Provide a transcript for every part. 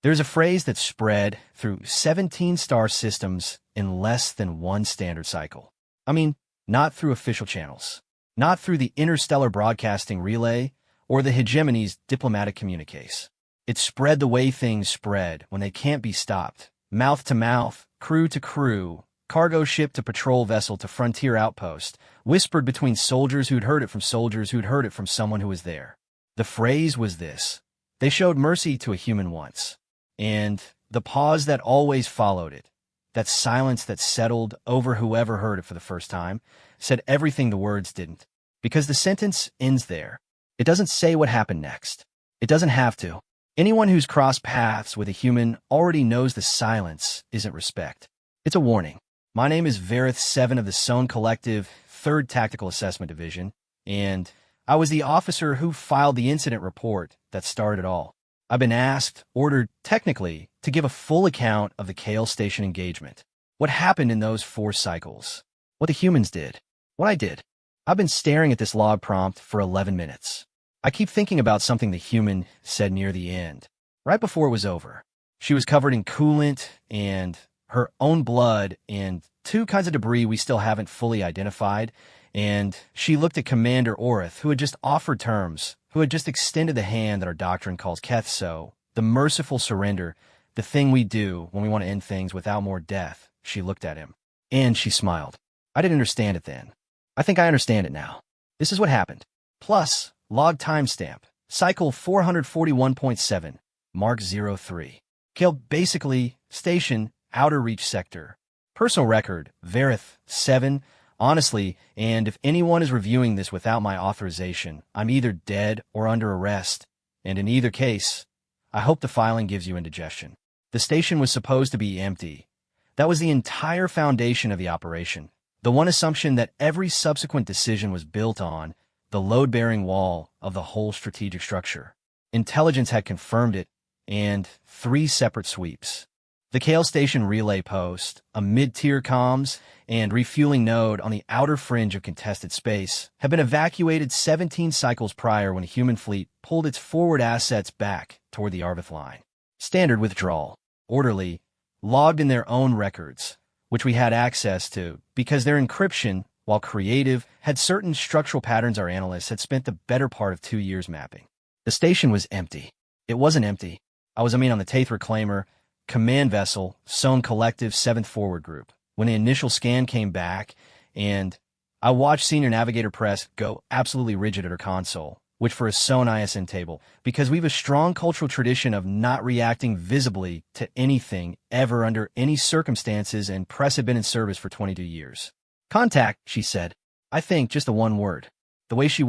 There's a phrase that spread through 17 star systems in less than one standard cycle. I mean, not through official channels, not through the interstellar broadcasting relay or the hegemony's diplomatic communiques. It spread the way things spread when they can't be stopped, mouth to mouth, crew to crew, cargo ship to patrol vessel to frontier outpost, whispered between soldiers who'd heard it from soldiers who'd heard it from someone who was there. The phrase was this: they showed mercy to a human once. And the pause that always followed it, that silence that settled over whoever heard it for the first time, said everything the words didn't. Because the sentence ends there. It doesn't say what happened next. It doesn't have to. Anyone who's crossed paths with a human already knows the silence isn't respect. It's a warning. My name is Vareth 7 of the Sohn Collective, 3rd Tactical Assessment Division, and I was the officer who filed the incident report that started it all. I've been ordered, technically, to give a full account of the Kale Station engagement. What happened in those 4 cycles. What the humans did. What I did. I've been staring at this log prompt for 11 minutes. I keep thinking about something the human said near the end, right before it was over. She was covered in coolant and her own blood and 2 kinds of debris we still haven't fully identified, and she looked at Commander Orith, who had just offered terms, who had just extended the hand that our doctrine calls Kethso, the merciful surrender, the thing we do when we want to end things without more death. She looked at him, and she smiled. I didn't understand it then. I think I understand it now. This is what happened. Plus, log timestamp, cycle 441.7, mark 03. Kale basically, station, outer reach sector. Personal record, Vareth 7. Honestly, and if anyone is reviewing this without my authorization, I'm either dead or under arrest, and in either case, I hope the filing gives you indigestion. The station was supposed to be empty. That was the entire foundation of the operation, the one assumption that every subsequent decision was built on, the load-bearing wall of the whole strategic structure. Intelligence had confirmed it, and 3 separate sweeps. The Kale Station relay post, a mid-tier comms and refueling node on the outer fringe of contested space, had been evacuated 17 cycles prior when a human fleet pulled its forward assets back toward the Arvith line. Standard withdrawal, orderly, logged in their own records, which we had access to because their encryption, while creative, had certain structural patterns our analysts had spent the better part of 2 years mapping. The station was empty. It wasn't empty. I was on the Taith Reclaimer, command vessel, Sohn Collective 7th Forward Group, when the initial scan came back, and I watched Senior Navigator Press go absolutely rigid at her console, which for a Sohn ISN table, because we have a strong cultural tradition of not reacting visibly to anything ever under any circumstances, and Press had been in service for 22 years. Contact, she said. I think just the one word. The way she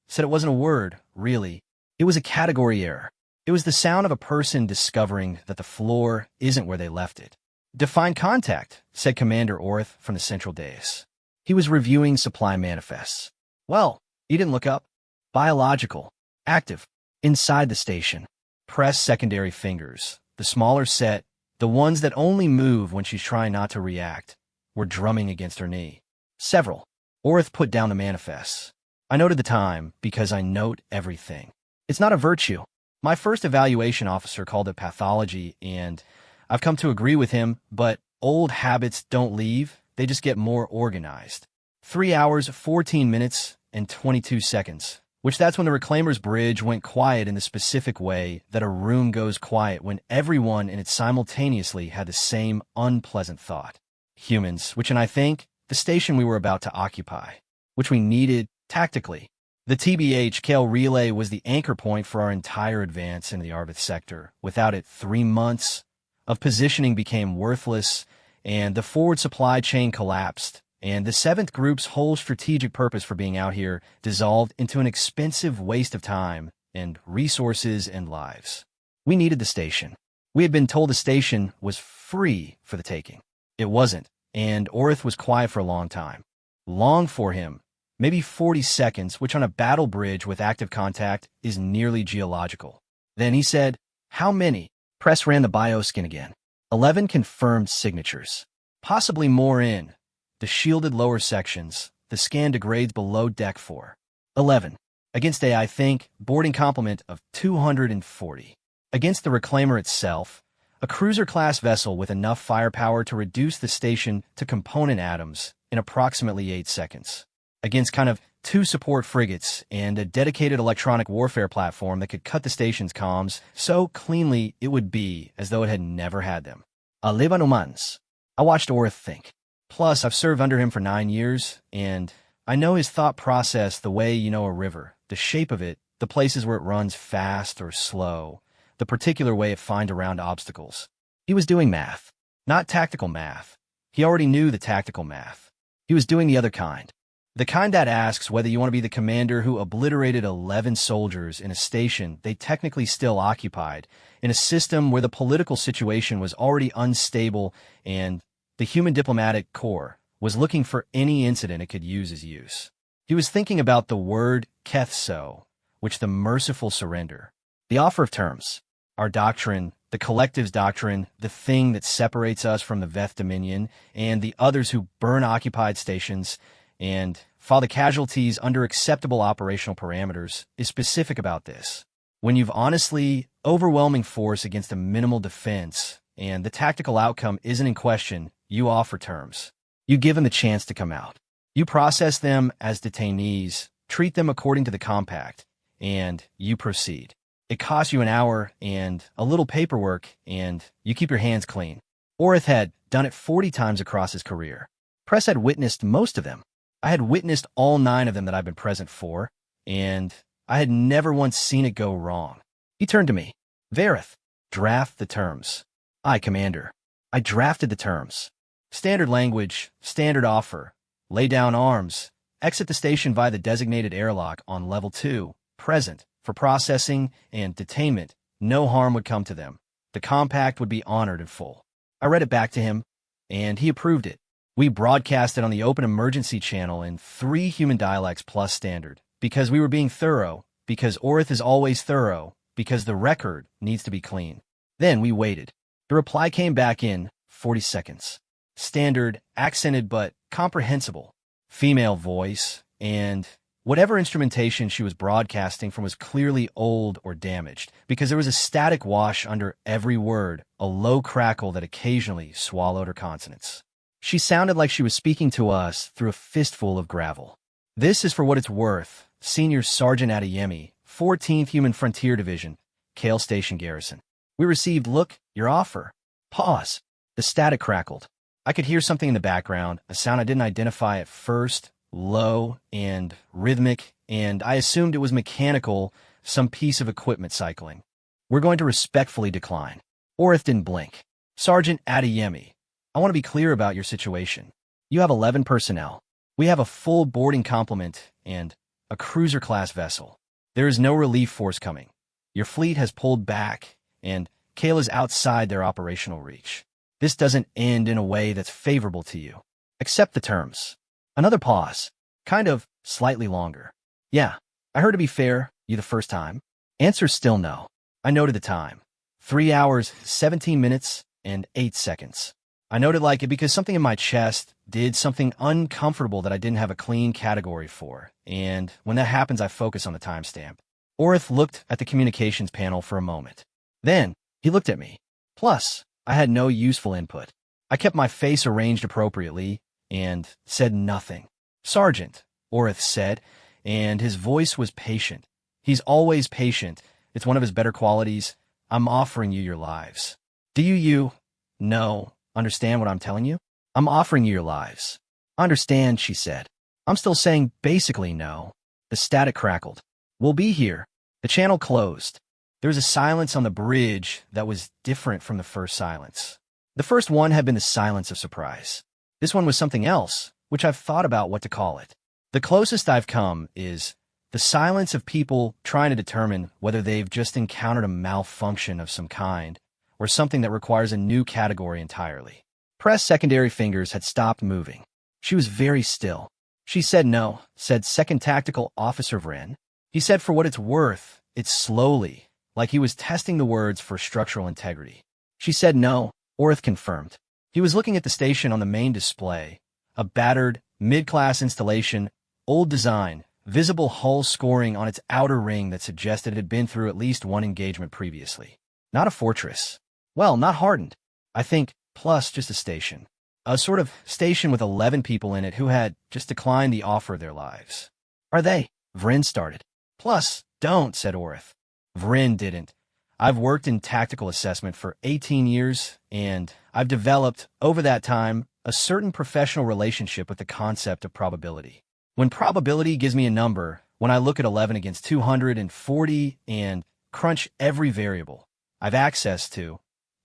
said it wasn't a word, really. It was a category error. It was the sound of a person discovering that the floor isn't where they left it. Define contact, said Commander Orith from the central dais. He was reviewing supply manifests. Well, he didn't look up. Biological. Active. Inside the station. Press secondary fingers. The smaller set, the ones that only move when she's trying not to react, were drumming against her knee. Several. Orith put down the manifests. I noted the time because I note everything. It's not a virtue. My first evaluation officer called it pathology, and I've come to agree with him, but old habits don't leave, they just get more organized. 3 hours, 14 minutes, and 22 seconds, which that's when the Reclaimer's bridge went quiet in the specific way that a room goes quiet when everyone in it simultaneously had the same unpleasant thought. Humans, which, and I think, the station we were about to occupy, which we needed tactically. The TBH Kale relay was the anchor point for our entire advance in the Arvith sector. Without it, 3 months of positioning became worthless, and the forward supply chain collapsed, and the 7th Group's whole strategic purpose for being out here dissolved into an expensive waste of time and resources and lives. We needed the station. We had been told the station was free for the taking. It wasn't, and Orith was quiet for a long time. Long for him. Maybe 40 seconds, which on a battle bridge with active contact is nearly geological. Then he said, "How many?" Press ran the bioscan again. 11 confirmed signatures. Possibly more in the shielded lower sections. The scan degrades below deck 4. 11. Against a, I think, boarding complement of 240. Against the reclaimer itself, a cruiser-class vessel with enough firepower to reduce the station to component atoms in approximately 8 seconds. Against kind of 2 support frigates and a dedicated electronic warfare platform that could cut the station's comms so cleanly it would be as though it had never had them. Levan humans. I watched Orith think. Plus, I've served under him for 9 years, and I know his thought process the way you know a river, the shape of it, the places where it runs fast or slow, the particular way it finds around obstacles. He was doing math, not tactical math. He already knew the tactical math. He was doing the other kind. The kind that asks whether you want to be the commander who obliterated 11 soldiers in a station they technically still occupied, in a system where the political situation was already unstable and the human diplomatic corps was looking for any incident it could use as use. He was thinking about the word kethso, which the merciful surrender, the offer of terms, our doctrine, the collective's doctrine, the thing that separates us from the Veth Dominion and the others who burn occupied stations and file the casualties under acceptable operational parameters, is specific about this. When you've honestly overwhelming force against a minimal defense and the tactical outcome isn't in question, you offer terms. You give them the chance to come out. You process them as detainees, treat them according to the compact, and you proceed. It costs you an hour and a little paperwork, and you keep your hands clean. Orith had done it 40 times across his career. Press had witnessed most of them. I had witnessed all 9 of them that I've been present for, and I had never once seen it go wrong. He turned to me. Vareth, draft the terms. I, Commander. I drafted the terms. Standard language, standard offer. Lay down arms. Exit the station via the designated airlock on level 2. Present. For processing and detainment, no harm would come to them. The compact would be honored in full. I read it back to him, and he approved it. We broadcast it on the open emergency channel in 3 human dialects plus standard, because we were being thorough, because Orith is always thorough, because the record needs to be clean. Then we waited. The reply came back in 40 seconds. Standard, accented but comprehensible. Female voice, and whatever instrumentation she was broadcasting from was clearly old or damaged, because there was a static wash under every word, a low crackle that occasionally swallowed her consonants. She sounded like she was speaking to us through a fistful of gravel. This is for what it's worth. Senior Sergeant Adeyemi, 14th Human Frontier Division, Kale Station Garrison. We received, look, your offer. Pause. The static crackled. I could hear something in the background, a sound I didn't identify at first, low and rhythmic, and I assumed it was mechanical, some piece of equipment cycling. We're going to respectfully decline. Orith didn't blink. Sergeant Adeyemi, I want to be clear about your situation. You have 11 personnel. We have a full boarding complement and a cruiser-class vessel. There is no relief force coming. Your fleet has pulled back, and Kale is outside their operational reach. This doesn't end in a way that's favorable to you. Accept the terms. Another pause. Kind of slightly longer. Yeah, I heard to be fair, you the first time. Answer still no. I noted the time. 3 hours, 17 minutes, and 8 seconds. I noted like it because something in my chest did something uncomfortable that I didn't have a clean category for, and when that happens, I focus on the timestamp. Orith looked at the communications panel for a moment. Then, he looked at me. Plus, I had no useful input. I kept my face arranged appropriately and said nothing. Sergeant, Orith said, and his voice was patient. He's always patient. It's one of his better qualities. I'm offering you your lives. Do you? No. Understand what I'm telling you? I'm offering you your lives. Understand, she said. I'm still saying basically no. The static crackled. We'll be here. The channel closed. There was a silence on the bridge that was different from the first silence. The first one had been the silence of surprise. This one was something else, which I've thought about what to call it. The closest I've come is the silence of people trying to determine whether they've just encountered a malfunction of some kind, or something that requires a new category entirely. Press secondary fingers had stopped moving. She was very still. She said no, said Second Tactical Officer Vren. He said for what it's worth, it's slowly, like he was testing the words for structural integrity. She said no, Orith confirmed. He was looking at the station on the main display, a battered, mid-class installation, old design, visible hull scoring on its outer ring that suggested it had been through at least one engagement previously. Not a fortress. Well, not hardened. I think, plus just a station. A sort of station with 11 people in it who had just declined the offer of their lives. Are they? Vryn started. Plus, don't, said Orith. Vryn didn't. I've worked in tactical assessment for 18 years, and I've developed, over that time, a certain professional relationship with the concept of probability. When probability gives me a number, when I look at 11 against 240 and crunch every variable I've access to,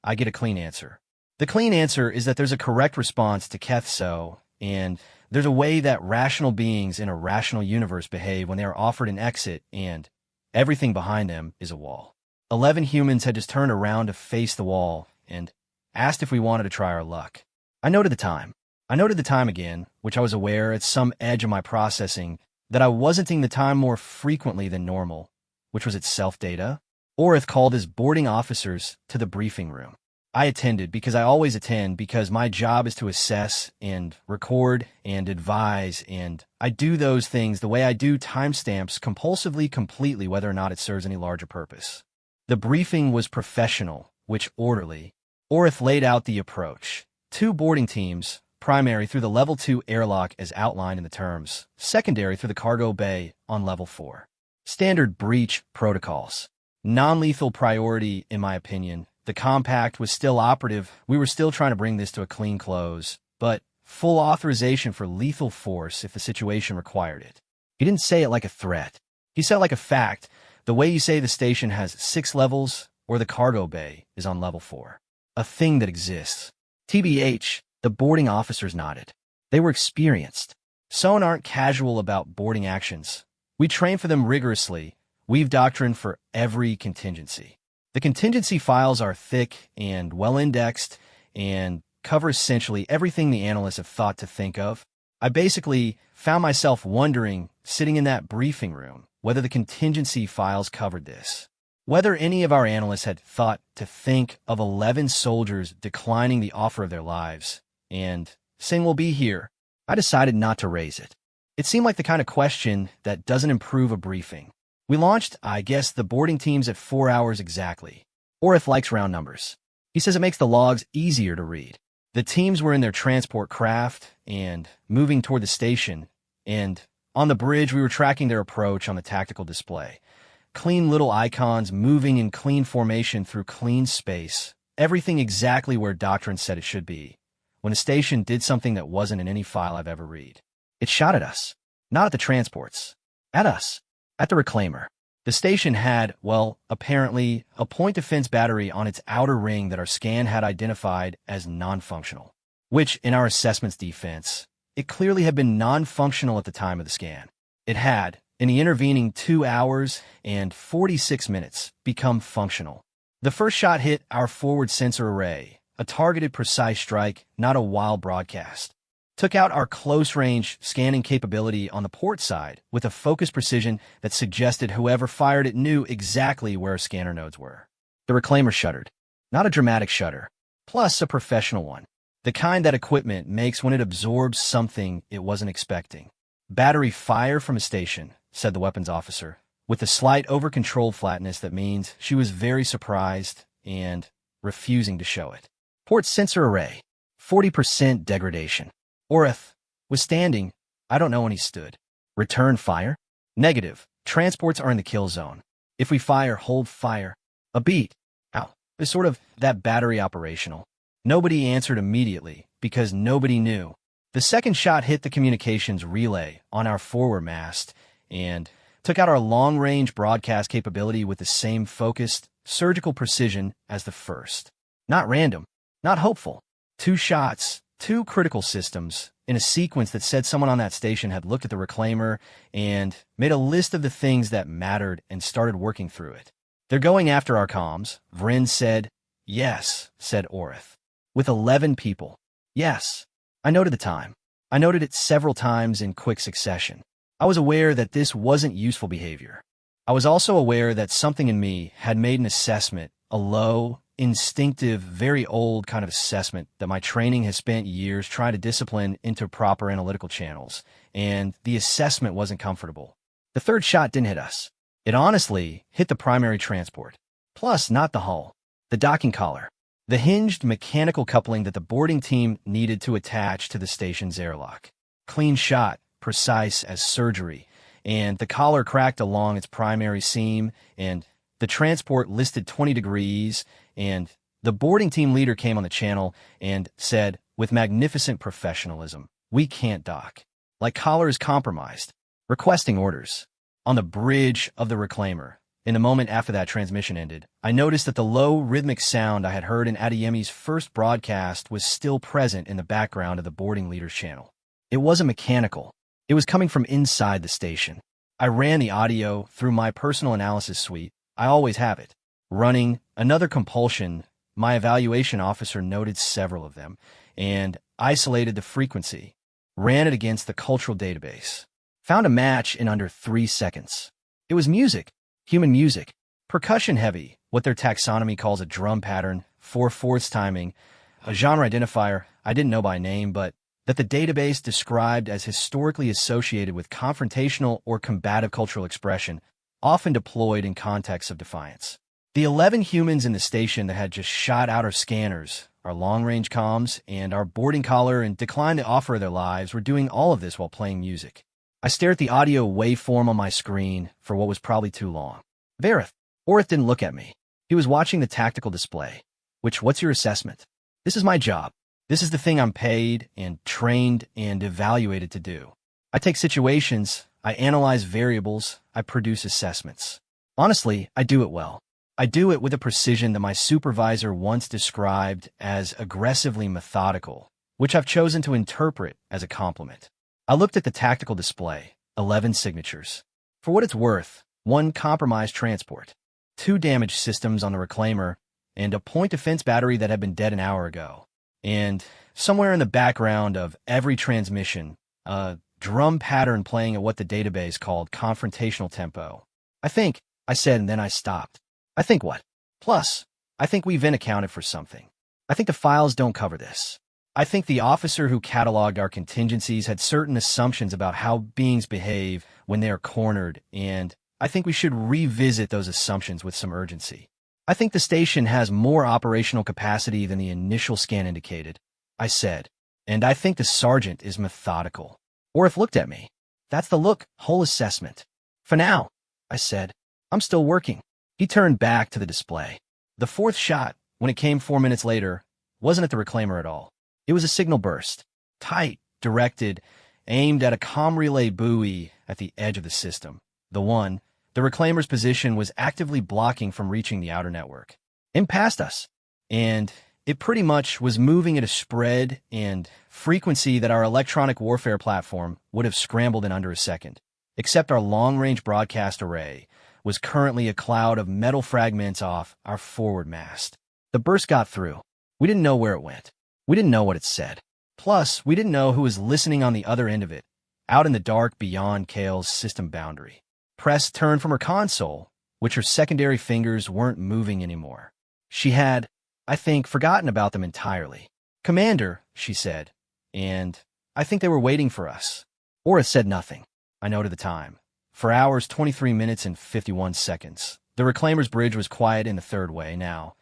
I get a clean answer. The clean answer is that there's a correct response to Kethso, and there's a way that rational beings in a rational universe behave when they are offered an exit, and everything behind them is a wall. 11 humans had just turned around to face the wall and asked if we wanted to try our luck. I noted the time. I noted the time again, which I was aware at some edge of my processing that I wasn't the time more frequently than normal, which was itself data. Orith called his boarding officers to the briefing room. I attended because I always attend because my job is to assess and record and advise, and I do those things the way I do timestamps compulsively, completely, whether or not it serves any larger purpose. The briefing was professional, which orderly. Orith laid out the approach. 2 boarding teams, primary through the Level 2 airlock as outlined in the terms, secondary through the cargo bay on Level 4. Standard breach protocols. Non-lethal priority, in my opinion. The compact was still operative. We were still trying to bring this to a clean close, but full authorization for lethal force if the situation required it. He didn't say it like a threat. He said it like a fact, the way you say the station has 6 levels or the cargo bay is on Level 4. A thing that exists. TBH, the boarding officers nodded. They were experienced. Soen aren't casual about boarding actions. We train for them rigorously. We've doctrine for every contingency. The contingency files are thick and well-indexed and cover essentially everything the analysts have thought to think of. I basically found myself wondering, sitting in that briefing room, whether the contingency files covered this. Whether any of our analysts had thought to think of 11 soldiers declining the offer of their lives and saying we'll be here. I decided not to raise it. It seemed like the kind of question that doesn't improve a briefing. We launched, I guess, the boarding teams at 4 hours exactly. Orith likes round numbers. He says it makes the logs easier to read. The teams were in their transport craft and moving toward the station, and on the bridge we were tracking their approach on the tactical display. Clean little icons moving in clean formation through clean space. Everything exactly where Doctrine said it should be. When the station did something that wasn't in any file I've ever read. It shot at us. Not at the transports. At us. At the reclaimer. The station had, well, apparently, a point defense battery on its outer ring that our scan had identified as non-functional. Which, in our assessment's defense, it clearly had been non-functional at the time of the scan. It had, in the intervening 2 hours and 46 minutes, become functional. The first shot hit our forward sensor array, a targeted precise strike, not a wild broadcast. Took out our close-range scanning capability on the port side with a focused precision that suggested whoever fired it knew exactly where our scanner nodes were. The reclaimer shuddered. Not a dramatic shudder, plus a professional one. The kind that equipment makes when it absorbs something it wasn't expecting. Battery fire from a station, said the weapons officer, with a slight over-controlled flatness that means she was very surprised and refusing to show it. Port sensor array, 40% degradation. Orith was standing. I don't know when he stood. Return fire? Negative. Transports are in the kill zone. If we fire, hold fire. A beat. Ow. Is sort of that battery operational. Nobody answered immediately because nobody knew. The second shot hit the communications relay on our forward mast and took out our long-range broadcast capability with the same focused, surgical precision as the first. Not random. Not hopeful. 2 shots. 2 critical systems in a sequence that said someone on that station had looked at the reclaimer and made a list of the things that mattered and started working through it. They're going after our comms, Vryn said. Yes, said Orith. With 11 people. Yes. I noted the time. I noted it several times in quick succession. I was aware that this wasn't useful behavior. I was also aware that something in me had made an assessment, a low, instinctive, very old kind of assessment that my training has spent years trying to discipline into proper analytical channels, and the assessment wasn't comfortable. The third shot didn't hit us. It honestly hit the primary transport. Plus, not the hull. The docking collar. The hinged mechanical coupling that the boarding team needed to attach to the station's airlock. Clean shot, precise as surgery, and the collar cracked along its primary seam, and the transport listed 20 degrees, and the boarding team leader came on the channel and said, with magnificent professionalism, "We can't dock." Like collar is compromised. Requesting orders. On the bridge of the reclaimer, in the moment after that transmission ended, I noticed that the low, rhythmic sound I had heard in Adeyemi's first broadcast was still present in the background of the boarding leader's channel. It wasn't mechanical. It was coming from inside the station. I ran the audio through my personal analysis suite. I always have it. Running another compulsion, my evaluation officer noted several of them, and isolated the frequency. Ran it against the cultural database. Found a match in under 3 seconds. It was music. Human music. Percussion heavy, what their taxonomy calls a drum pattern, 4/4 timing, a genre identifier I didn't know by name, but that the database described as historically associated with confrontational or combative cultural expression, often deployed in contexts of defiance. The 11 humans in the station that had just shot out our scanners, our long-range comms, and our boarding collar and declined the offer of their lives were doing all of this while playing music. I stared at the audio waveform on my screen for what was probably too long. Orith didn't look at me. He was watching the tactical display. What's your assessment? This is my job. This is the thing I'm paid and trained and evaluated to do. I take situations, I analyze variables, I produce assessments. Honestly, I do it well. I do it with a precision that my supervisor once described as aggressively methodical, which I've chosen to interpret as a compliment. I looked at the tactical display, 11 signatures. For what it's worth, 1 compromised transport, 2 damaged systems on the reclaimer, and a point defense battery that had been dead an hour ago. And somewhere in the background of every transmission, a drum pattern playing at what the database called confrontational tempo. I think, I said, and then I stopped. I think what? Plus, I think we've been accounted for something. I think the files don't cover this. I think the officer who cataloged our contingencies had certain assumptions about how beings behave when they are cornered, and I think we should revisit those assumptions with some urgency. I think the station has more operational capacity than the initial scan indicated, I said, and I think the sergeant is methodical. Orith looked at me. That's the look, whole assessment. For now, I said. I'm still working. He turned back to the display. The 4th shot, when it came 4 minutes later, wasn't at the reclaimer at all. It was a signal burst, tight, directed, aimed at a comm relay buoy at the edge of the system. The reclaimer's position was actively blocking from reaching the outer network. In past us. And it pretty much was moving at a spread and frequency that our electronic warfare platform would have scrambled in under a second. Except our long-range broadcast array was currently a cloud of metal fragments off our forward mast. The burst got through. We didn't know where it went. We didn't know what it said. Plus, we didn't know who was listening on the other end of it, out in the dark beyond Kale's system boundary. Press turned from her console, which her secondary fingers weren't moving anymore. She had, I think, forgotten about them entirely. "Commander," she said, and I think they were waiting for us. Orith said nothing. I noted the time. 4 hours, 23 minutes, and 51 seconds. The reclaimer's bridge was quiet in the 3rd way now.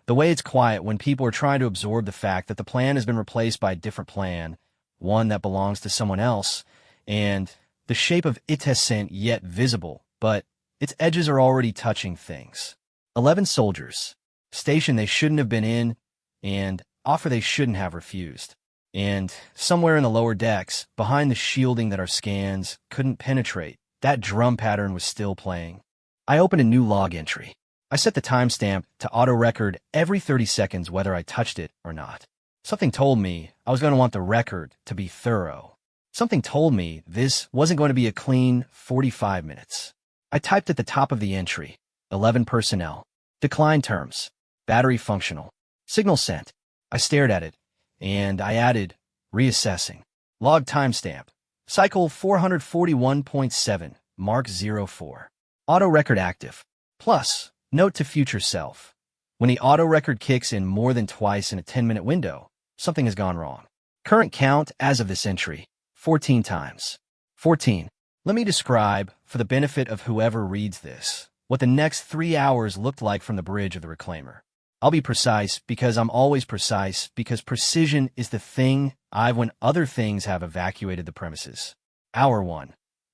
The way it's quiet when people are trying to absorb the fact that the plan has been replaced by a different plan, one that belongs to someone else, and the shape of it isn't yet visible, but its edges are already touching things. 11 soldiers. Station they shouldn't have been in, and offer they shouldn't have refused. And somewhere in the lower decks, behind the shielding that our scans couldn't penetrate, that drum pattern was still playing. I opened a new log entry. I set the timestamp to auto-record every 30 seconds whether I touched it or not. Something told me I was going to want the record to be thorough. Something told me this wasn't going to be a clean 45 minutes. I typed at the top of the entry, 11 personnel, decline terms, battery functional, signal sent. I stared at it, and I added, reassessing. Log timestamp, cycle 441.7, mark 04. Auto-record active. Plus, note to future self. When the auto-record kicks in more than twice in a 10-minute window, something has gone wrong. Current count as of this entry, 14 times. 14. Let me describe, for the benefit of whoever reads this, what the next 3 hours looked like from the bridge of the reclaimer. I'll be precise because I'm always precise, because precision is the thing I've when other things have evacuated the premises. Hour 1.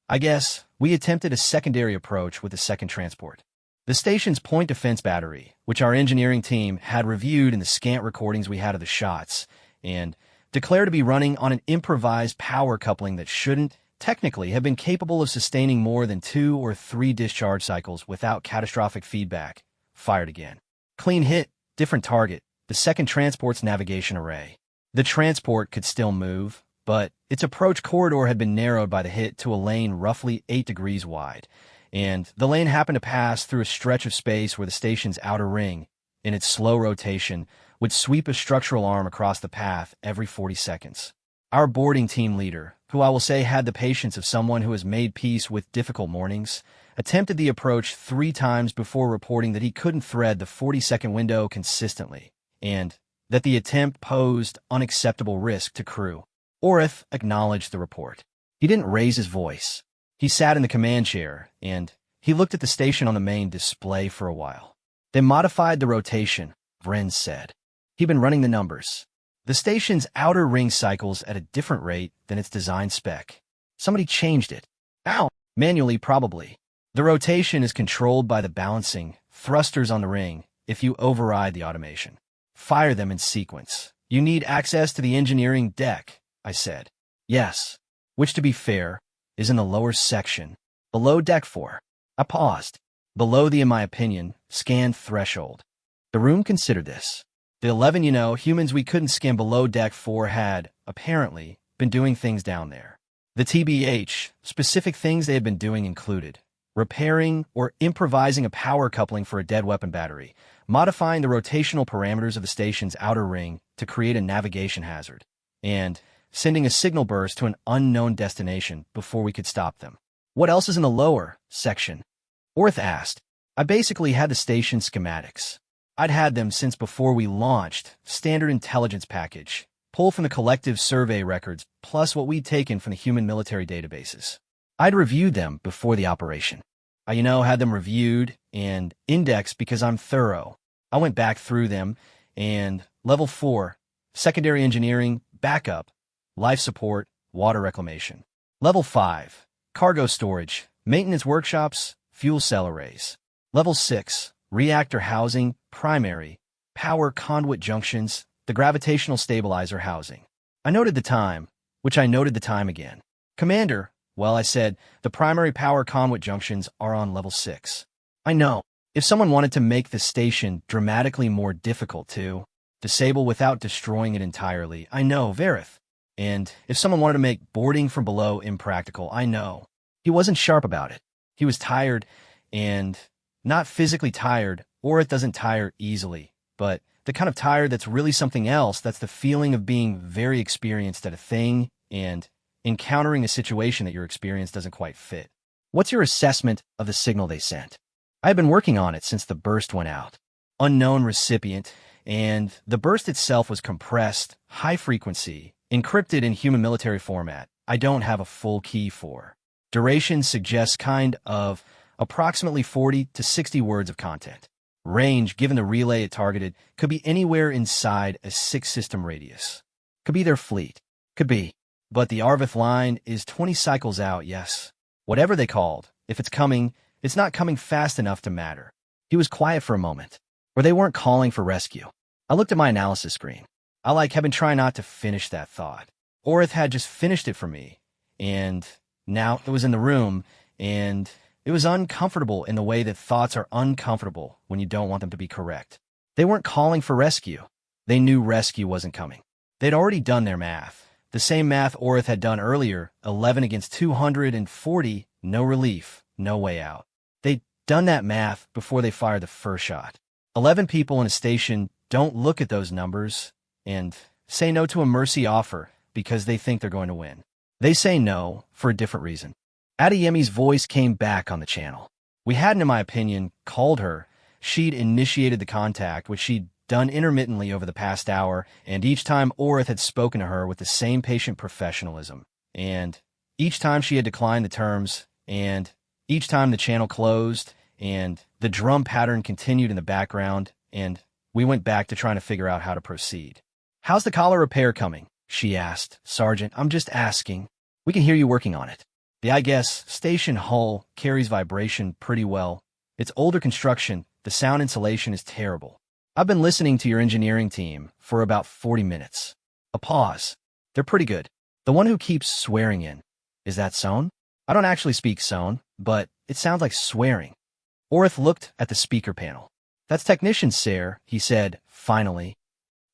I guess we attempted a secondary approach with the second transport. The station's point defense battery, which our engineering team had reviewed in the scant recordings we had of the shots, and declared to be running on an improvised power coupling that shouldn't technically have been capable of sustaining more than 2 or 3 discharge cycles without catastrophic feedback, fired again. Clean hit, different target, the second transport's navigation array. The transport could still move, but its approach corridor had been narrowed by the hit to a lane roughly 8 degrees wide, and the lane happened to pass through a stretch of space where the station's outer ring, in its slow rotation, would sweep a structural arm across the path every 40 seconds. Our boarding team leader, who I will say had the patience of someone who has made peace with difficult mornings, attempted the approach 3 times before reporting that he couldn't thread the 40-second window consistently, and that the attempt posed unacceptable risk to crew. Orith acknowledged the report. He didn't raise his voice. He sat in the command chair, and he looked at the station on the main display for a while. They modified the rotation, Vren said. He'd been running the numbers. The station's outer ring cycles at a different rate than its design spec. Somebody changed it. Ow! Manually, probably. The rotation is controlled by the balancing thrusters on the ring if you override the automation. Fire them in sequence. You need access to the engineering deck, I said. Yes. Which, to be fair, is in the lower section, below Deck 4. I paused. Below the, in my opinion, scanned threshold. The room considered this. The 11, humans we couldn't scan below Deck 4 had, apparently, been doing things down there. The TBH, specific things they had been doing included repairing or improvising a power coupling for a dead weapon battery, modifying the rotational parameters of the station's outer ring to create a navigation hazard, and sending a signal burst to an unknown destination before we could stop them. What else is in the lower section? Orth asked. I basically had the station schematics. I'd had them since before we launched, standard intelligence package, pulled from the collective survey records, plus what we'd taken from the human military databases. I'd reviewed them before the operation. I, had them reviewed and indexed because I'm thorough. I went back through them, and Level 4, secondary engineering, backup, life support, water reclamation. Level 5, cargo storage, maintenance workshops, fuel cell arrays. Level 6, reactor housing, primary, power conduit junctions, the gravitational stabilizer housing. I noted the time, which I noted the time again. Commander, well, I said, the primary power conduit junctions are on level 6. I know. If someone wanted to make the station dramatically more difficult to disable without destroying it entirely, I know, Verith. And if someone wanted to make boarding from below impractical, I know. He wasn't sharp about it. He was tired, and not physically tired, or it doesn't tire easily, but the kind of tired that's really something else. That's the feeling of being very experienced at a thing and encountering a situation that your experience doesn't quite fit. What's your assessment of the signal they sent? I had been working on it since the burst went out. Unknown recipient, and the burst itself was compressed, high frequency, encrypted in human military format. I don't have a full key for. Duration suggests kind of approximately 40 to 60 words of content. Range, given the relay it targeted, could be anywhere inside a 6-system radius. Could be their fleet. Could be. But the Arvith line is 20 cycles out, yes. Whatever they called, if it's coming, it's not coming fast enough to matter. He was quiet for a moment. Or they weren't calling for rescue. I looked at my analysis screen. I have been trying not to finish that thought. Orith had just finished it for me. And now it was in the room, and it was uncomfortable in the way that thoughts are uncomfortable when you don't want them to be correct. They weren't calling for rescue. They knew rescue wasn't coming. They'd already done their math. The same math Orith had done earlier, 11 against 240, no relief, no way out. They'd done that math before they fired the first shot. 11 people in a station don't look at those numbers and say no to a mercy offer because they think they're going to win. They say no for a different reason. Adeyemi's voice came back on the channel. We hadn't, in my opinion, called her. She'd initiated the contact, which she'd done intermittently over the past hour, and each time Orith had spoken to her with the same patient professionalism. And each time she had declined the terms, and each time the channel closed, and the drum pattern continued in the background, and We went back to trying to figure out how to proceed. "How's the collar repair coming?" she asked. "Sergeant, I'm just asking. We can hear you working on it." "The I guess station hull carries vibration pretty well. It's older construction. The sound insulation is terrible. I've been listening to your engineering team for about 40 minutes. A pause. "They're pretty good. The one who keeps swearing in. Is that Sohn?" "I don't actually speak Sohn, but it sounds like swearing." Orith looked at the speaker panel. "That's technician Sarah," he said, finally.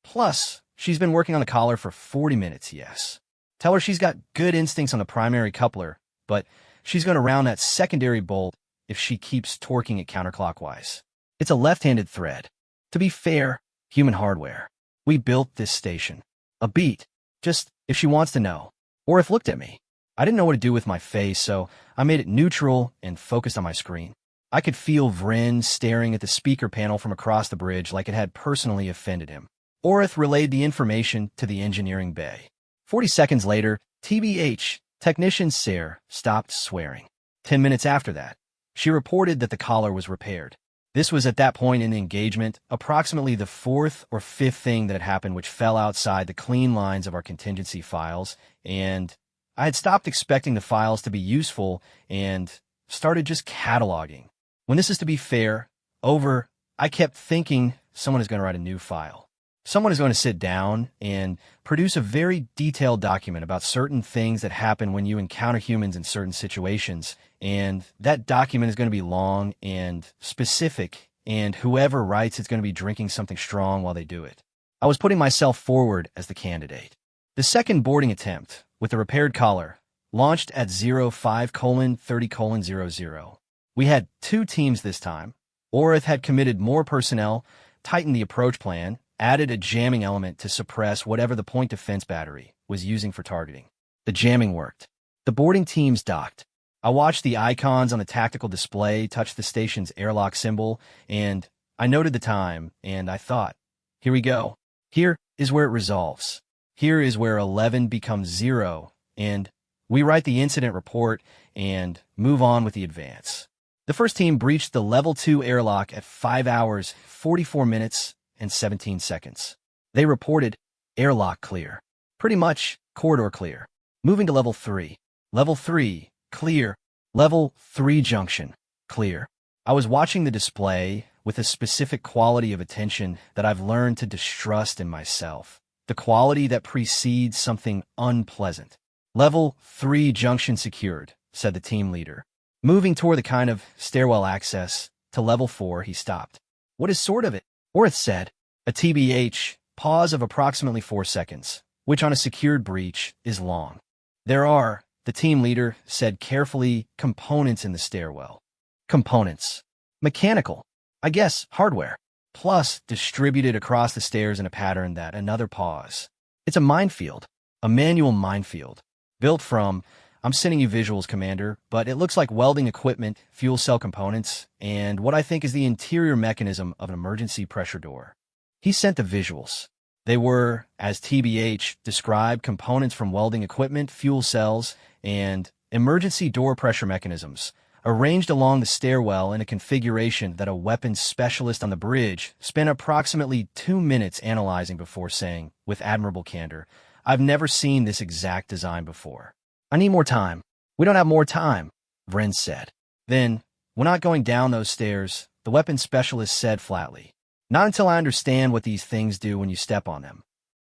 "Plus, she's been working on the collar for 40 minutes, yes. Tell her she's got good instincts on the primary coupler, but she's going to round that secondary bolt if she keeps torquing it counterclockwise. It's a left-handed thread. To be fair, human hardware. We built this station. A beat. Just if she wants to know." Orith looked at me. I didn't know what to do with my face, so I made it neutral and focused on my screen. I could feel Vren staring at the speaker panel from across the bridge like it had personally offended him. Orith relayed the information to the engineering bay. 40 seconds later, TBH, technician Sarah stopped swearing. 10 minutes after that, she reported that the collar was repaired. This was at that point in the engagement, approximately the fourth or fifth thing that had happened which fell outside the clean lines of our contingency files, and I had stopped expecting the files to be useful and started just cataloging. When this is to be fair, I kept thinking someone is going to write a new file. Someone is going to sit down and produce a very detailed document about certain things that happen when you encounter humans in certain situations, and that document is going to be long and specific, and whoever writes it's going to be drinking something strong while they do it. I was putting myself forward as the candidate. The second boarding attempt, with the repaired collar, launched at 05:30:00. We had 2 teams this time. Orith had committed more personnel, tightened the approach plan, added a jamming element to suppress whatever the point defense battery was using for targeting. The jamming worked. The boarding teams docked. I watched the icons on the tactical display touch the station's airlock symbol, and I noted the time, and I thought, here we go. Here is where it resolves. Here is where 11 becomes 0, and we write the incident report and move on with the advance. The first team breached the Level 2 airlock at 5 hours, 44 minutes, and 17 seconds. They reported airlock clear. Pretty much corridor clear. Moving to Level 3. Level 3, clear. Level 3 junction, clear. I was watching the display with a specific quality of attention that I've learned to distrust in myself. The quality that precedes something unpleasant. Level 3 junction secured, said the team leader. Moving toward the kind of stairwell access to Level 4, he stopped. What is sort of it? Orith said. A TBH, pause of approximately 4 seconds, which on a secured breach is long. There are, the team leader said carefully, components in the stairwell. Components. Mechanical. I guess hardware. Plus distributed across the stairs in a pattern that another pause. It's a minefield. A manual minefield. Built from, I'm sending you visuals, Commander, but it looks like welding equipment, fuel cell components, and what I think is the interior mechanism of an emergency pressure door. He sent the visuals. They were, as TBH described, components from welding equipment, fuel cells, and emergency door pressure mechanisms, arranged along the stairwell in a configuration that a weapons specialist on the bridge spent approximately 2 minutes analyzing before saying, with admirable candor, I've never seen this exact design before. I need more time. We don't have more time, Vren said. Then, we're not going down those stairs, the weapons specialist said flatly. Not until I understand what these things do when you step on them.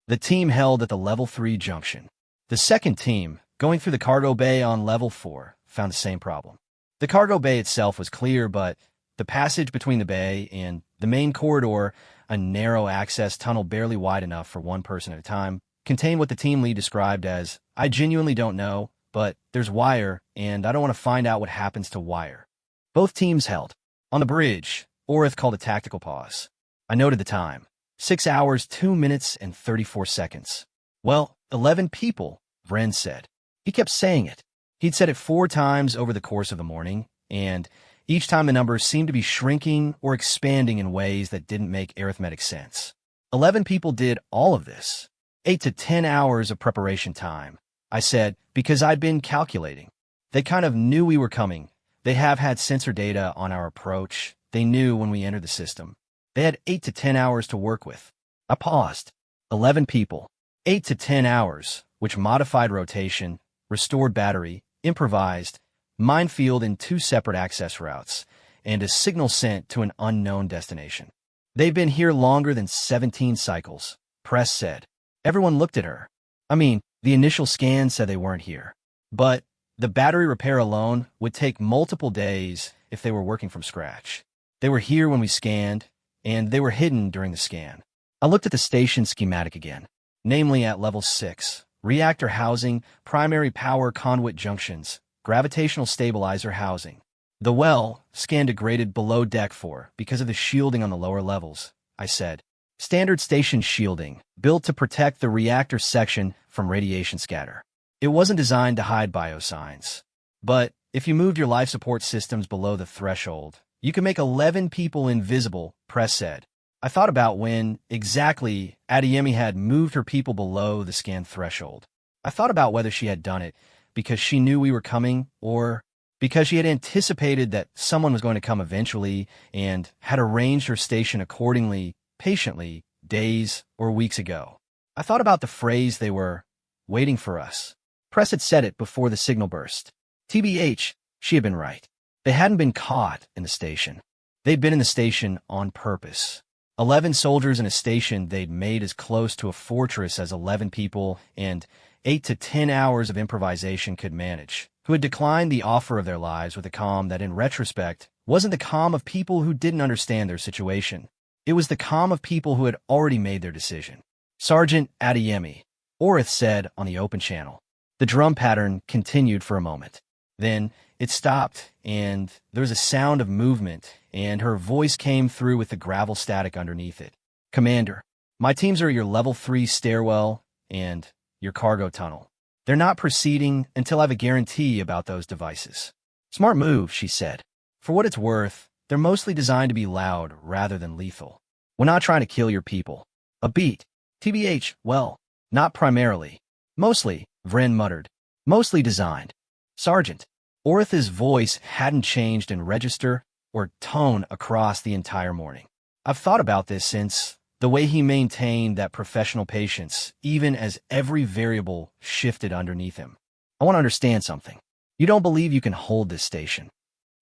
The team held at the Level 3 junction. The second team, going through the cargo bay on Level 4, found the same problem. The cargo bay itself was clear, but the passage between the bay and the main corridor, a narrow access tunnel barely wide enough for one person at a time, contained what the team lead described as, I genuinely don't know, but there's wire, and I don't want to find out what happens to wire. Both teams held. On the bridge, Orith called a tactical pause. I noted the time. 6 hours, 2 minutes, and 34 seconds. Well, 11 people, Vren said. He kept saying it. He'd said it 4 times over the course of the morning, and each time the numbers seemed to be shrinking or expanding in ways that didn't make arithmetic sense. 11 people did all of this. 8 to 10 hours of preparation time, I said, because I'd been calculating. They kind of knew we were coming. They have had sensor data on our approach. They knew when we entered the system. They had 8 to 10 hours to work with. I paused. 11 people. 8 to 10 hours, which modified rotation, restored battery, improvised, minefield in 2 separate access routes, and a signal sent to an unknown destination. They've been here longer than 17 cycles, Press said. Everyone looked at her. I mean, the initial scan said they weren't here. But the battery repair alone would take multiple days if they were working from scratch. They were here when we scanned, and they were hidden during the scan. I looked at the station schematic again, namely at level 6, reactor housing, primary power conduit junctions, gravitational stabilizer housing. The well, scan degraded below deck 4 because of the shielding on the lower levels, I said. Standard station shielding, built to protect the reactor section from radiation scatter. It wasn't designed to hide biosigns. But if you moved your life support systems below the threshold, you could make 11 people invisible, Press said. I thought about when, exactly, Adeyemi had moved her people below the scan threshold. I thought about whether she had done it because she knew we were coming, or because she had anticipated that someone was going to come eventually and had arranged her station accordingly, patiently, days or weeks ago. I thought about the phrase they were waiting for us. Press had said it before the signal burst. TBH, she had been right. They hadn't been caught in the station. They'd been in the station on purpose. 11 soldiers in a station they'd made as close to a fortress as 11 people and 8 to 10 hours of improvisation could manage, who had declined the offer of their lives with a calm that, in retrospect, wasn't the calm of people who didn't understand their situation. It was the calm of people who had already made their decision. Sergeant Adeyemi, Orith said on the open channel. The drum pattern continued for a moment. Then it stopped, and there was a sound of movement, and her voice came through with the gravel static underneath it. Commander, my teams are your level 3 stairwell and your cargo tunnel. They're not proceeding until I have a guarantee about those devices. Smart move, she said. For what it's worth, they're mostly designed to be loud rather than lethal. We're not trying to kill your people. A beat. TBH, well, not primarily. Mostly, Vren muttered. Mostly designed. Sergeant. Orith's voice hadn't changed in register or tone across the entire morning. I've thought about this since, the way he maintained that professional patience, even as every variable shifted underneath him. I want to understand something. You don't believe you can hold this station?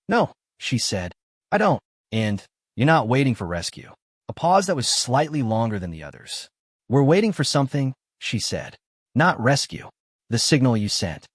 No, she said. I don't. And you're not waiting for rescue. A pause that was slightly longer than the others. We're waiting for something, she said. Not rescue. The signal you sent.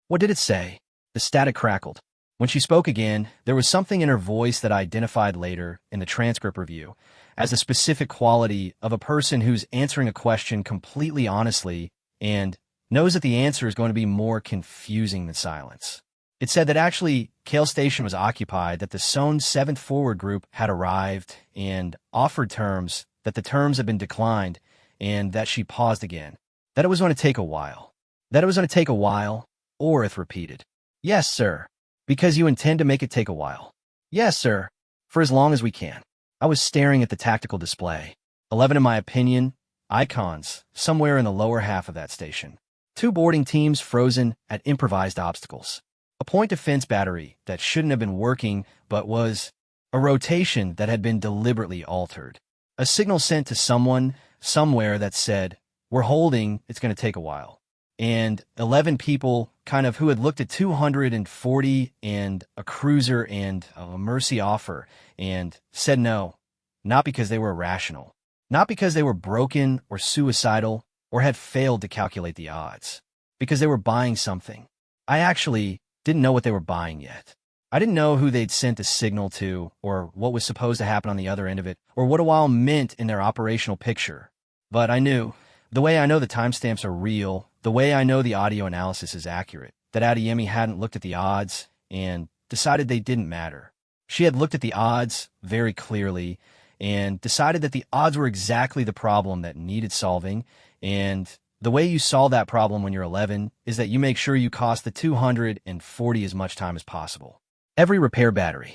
What did it say? The static crackled. When she spoke again, there was something in her voice that I identified later in the transcript review as the specific quality of a person who's answering a question completely honestly and knows that the answer is going to be more confusing than silence. It said that actually Kale Station was occupied, that the Sohn 7th Forward Group had arrived and offered terms, that the terms had been declined, and that she paused again. That it was going to take a while. That it was going to take a while, Orith repeated. Yes, sir. Because you intend to make it take a while. Yes, sir. For as long as we can. I was staring at the tactical display. 11, in my opinion, icons, somewhere in the lower half of that station. 2 boarding teams frozen at improvised obstacles. A point defense battery that shouldn't have been working, but was. A rotation that had been deliberately altered. A signal sent to someone, somewhere that said, we're holding, it's going to take a while. And 11 people who had looked at 240 and a cruiser and a mercy offer and said no, not because they were irrational, not because they were broken or suicidal or had failed to calculate the odds, because they were buying something. I actually didn't know what they were buying yet. I didn't know who they'd sent a signal to or what was supposed to happen on the other end of it or what a while meant in their operational picture. But I knew, the way I know the timestamps are real, the way I know the audio analysis is accurate, that Adeyemi hadn't looked at the odds and decided they didn't matter. She had looked at the odds very clearly and decided that the odds were exactly the problem that needed solving, and the way you solve that problem when you're 11 is that you make sure you cost the 240 as much time as possible. Every repair battery,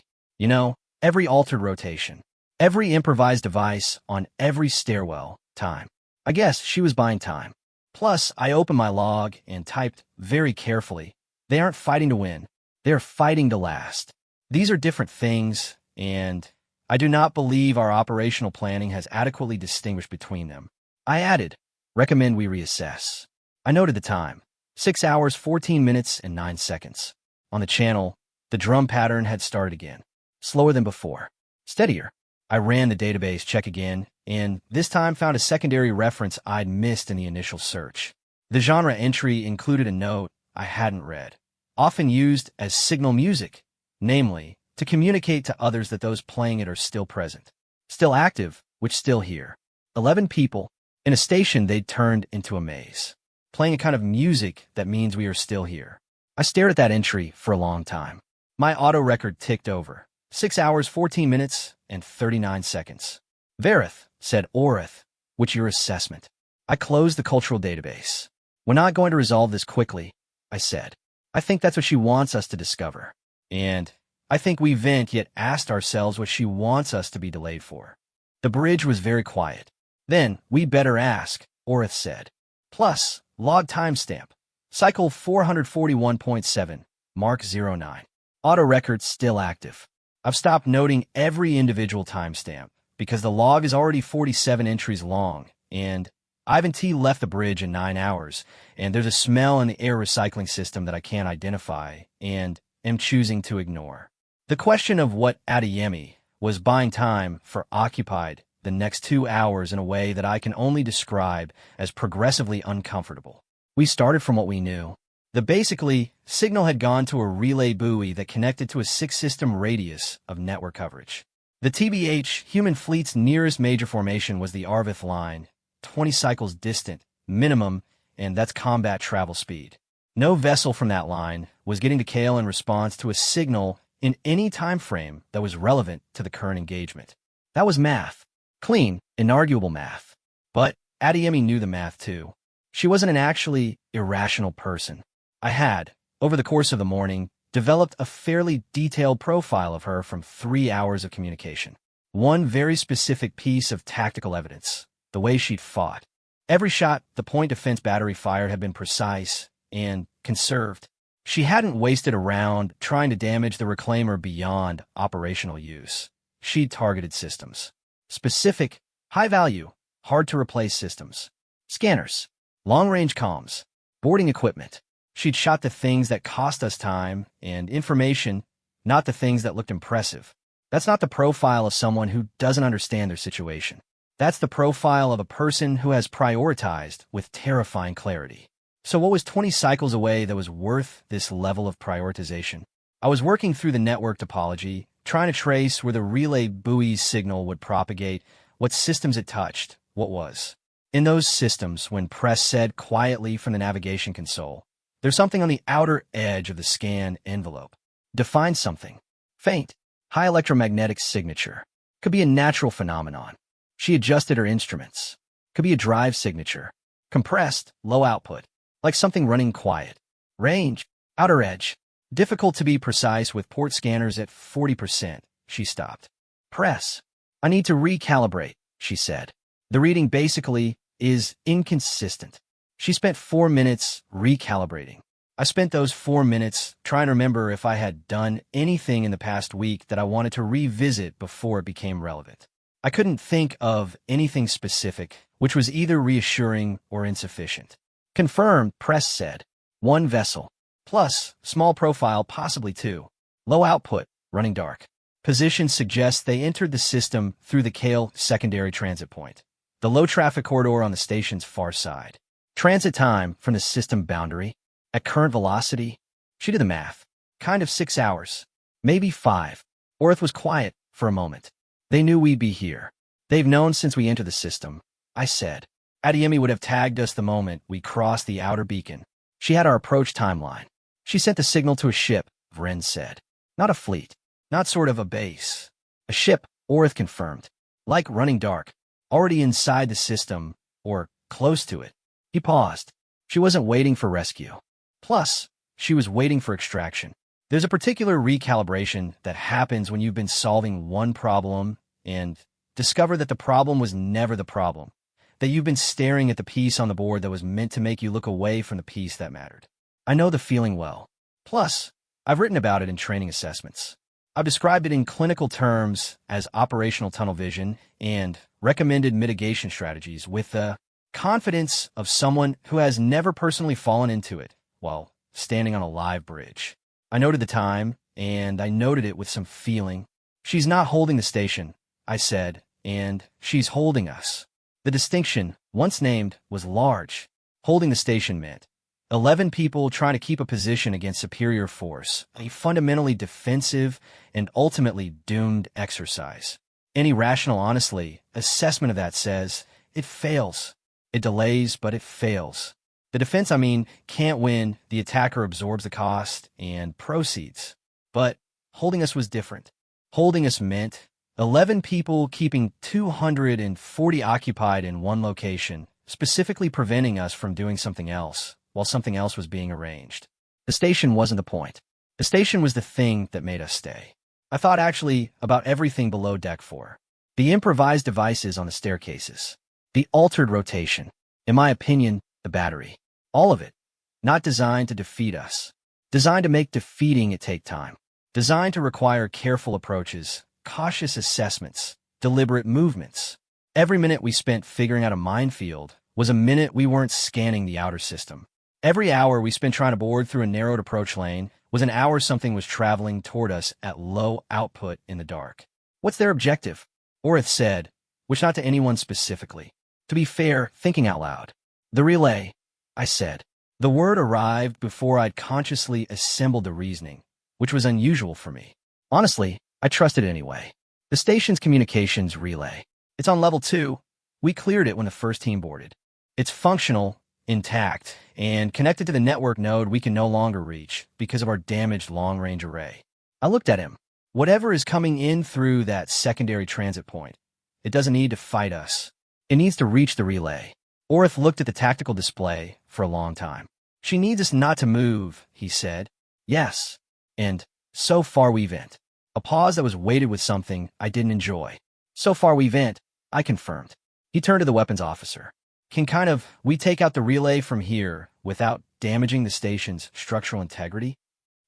every altered rotation, every improvised device on every stairwell, time. I guess she was buying time. Plus, I opened my log and typed very carefully, they aren't fighting to win, they're fighting to last. These are different things, and I do not believe our operational planning has adequately distinguished between them. I added, recommend we reassess. I noted the time, 6 hours, 14 minutes, and 9 seconds. On the channel, the drum pattern had started again, slower than before, steadier. I ran the database check again, and this time found a secondary reference I'd missed in the initial search. The genre entry included a note I hadn't read, often used as signal music, namely, to communicate to others that those playing it are still present, still active, which still here. 11 people, in a station they'd turned into a maze, playing a kind of music that means we are still here. I stared at that entry for a long time. My auto record ticked over, 6 hours, 14 minutes, and 39 seconds. Verith, said Orith, what's your assessment? I closed the cultural database. We're not going to resolve this quickly, I said. I think that's what she wants us to discover. And I think we haven't yet asked ourselves what she wants us to be delayed for. The bridge was very quiet. Then, we better ask, Orith said. Plus, log timestamp. Cycle 441.7, Mark 09. Auto record still active. I've stopped noting every individual timestamp because the log is already 47 entries long, and Ivan T left the bridge in 9 hours, and there's a smell in the air recycling system that I can't identify and am choosing to ignore. The question of what Adeyemi was buying time for occupied the next 2 hours in a way that I can only describe as progressively uncomfortable. We started from what we knew. The basically, signal had gone to a relay buoy that connected to a 6-system radius of network coverage. The TBH human fleet's nearest major formation was the Arvith line, 20 cycles distant, minimum, and that's combat travel speed. No vessel from that line was getting to Kale in response to a signal in any time frame that was relevant to the current engagement. That was math. Clean, inarguable math. But Adeyemi knew the math too. She wasn't an actually irrational person. I had, over the course of the morning, developed a fairly detailed profile of her from 3 hours of communication. One very specific piece of tactical evidence, the way she'd fought. Every shot the point defense battery fired had been precise and conserved. She hadn't wasted a round trying to damage the reclaimer beyond operational use. She'd targeted systems. Specific, high-value, hard-to-replace systems. Scanners, long-range comms, boarding equipment. She'd shot the things that cost us time and information, not the things that looked impressive. That's not the profile of someone who doesn't understand their situation. That's the profile of a person who has prioritized with terrifying clarity. So what was 20 cycles away that was worth this level of prioritization? I was working through the network topology, trying to trace where the relay buoy signal would propagate, what systems it touched, what was. In those systems, when Press said quietly from the navigation console, there's something on the outer edge of the scan envelope. Define something. Faint, high electromagnetic signature. Could be a natural phenomenon. She adjusted her instruments. Could be a drive signature. Compressed, low output. Like something running quiet. Range, outer edge. Difficult to be precise with port scanners at 40%. She stopped. Press. I need to recalibrate, she said. The reading basically is inconsistent. She spent 4 minutes recalibrating. I spent those 4 minutes trying to remember if I had done anything in the past week that I wanted to revisit before it became relevant. I couldn't think of anything specific, which was either reassuring or insufficient. Confirmed, Press said. 1 vessel. Plus, small profile, possibly 2. Low output, running dark. Position suggests they entered the system through the Kale secondary transit point, the low traffic corridor on the station's far side. Transit time from the system boundary, at current velocity, she did the math. Kind of 6 hours. Maybe 5. Orith was quiet for a moment. They knew we'd be here. They've known since we entered the system, I said. Adeyemi would have tagged us the moment we crossed the outer beacon. She had our approach timeline. She sent the signal to a ship, Vren said. Not a fleet. Not sort of a base. A ship, Orith confirmed. Like running dark. Already inside the system, or close to it. He paused. She wasn't waiting for rescue. Plus, she was waiting for extraction. There's a particular recalibration that happens when you've been solving one problem and discover that the problem was never the problem, that you've been staring at the piece on the board that was meant to make you look away from the piece that mattered. I know the feeling well. Plus, I've written about it in training assessments. I've described it in clinical terms as operational tunnel vision and recommended mitigation strategies with the confidence of someone who has never personally fallen into it while standing on a live bridge. I noted the time, and I noted it with some feeling. She's not holding the station, I said, and she's holding us. The distinction, once named, was large. Holding the station meant 11 people trying to keep a position against superior force, a fundamentally defensive and ultimately doomed exercise. Any rational, honestly, assessment of that says it fails. It delays, but it fails. The defense, can't win. The attacker absorbs the cost and proceeds. But holding us was different. Holding us meant 11 people keeping 240 occupied in one location, specifically preventing us from doing something else, while something else was being arranged. The station wasn't the point. The station was the thing that made us stay. I thought actually about everything below Deck 4. The improvised devices on the staircases. The altered rotation. In my opinion, the battery. All of it. Not designed to defeat us. Designed to make defeating it take time. Designed to require careful approaches, cautious assessments, deliberate movements. Every minute we spent figuring out a minefield was a minute we weren't scanning the outer system. Every hour we spent trying to board through a narrowed approach lane was an hour something was traveling toward us at low output in the dark. What's their objective? Orith said, which not to anyone specifically. To be fair, thinking out loud. The relay, I said. The word arrived before I'd consciously assembled the reasoning, which was unusual for me. Honestly, I trusted it anyway. The station's communications relay. It's on level 2. We cleared it when the first team boarded. It's functional, intact, and connected to the network node we can no longer reach because of our damaged long-range array. I looked at him. Whatever is coming in through that secondary transit point, it doesn't need to fight us. It needs to reach the relay. Orith looked at the tactical display for a long time. She needs us not to move, he said. Yes. And so far we vent. A pause that was weighted with something I didn't enjoy. So far we vent, I confirmed. He turned to the weapons officer. We take out the relay from here without damaging the station's structural integrity?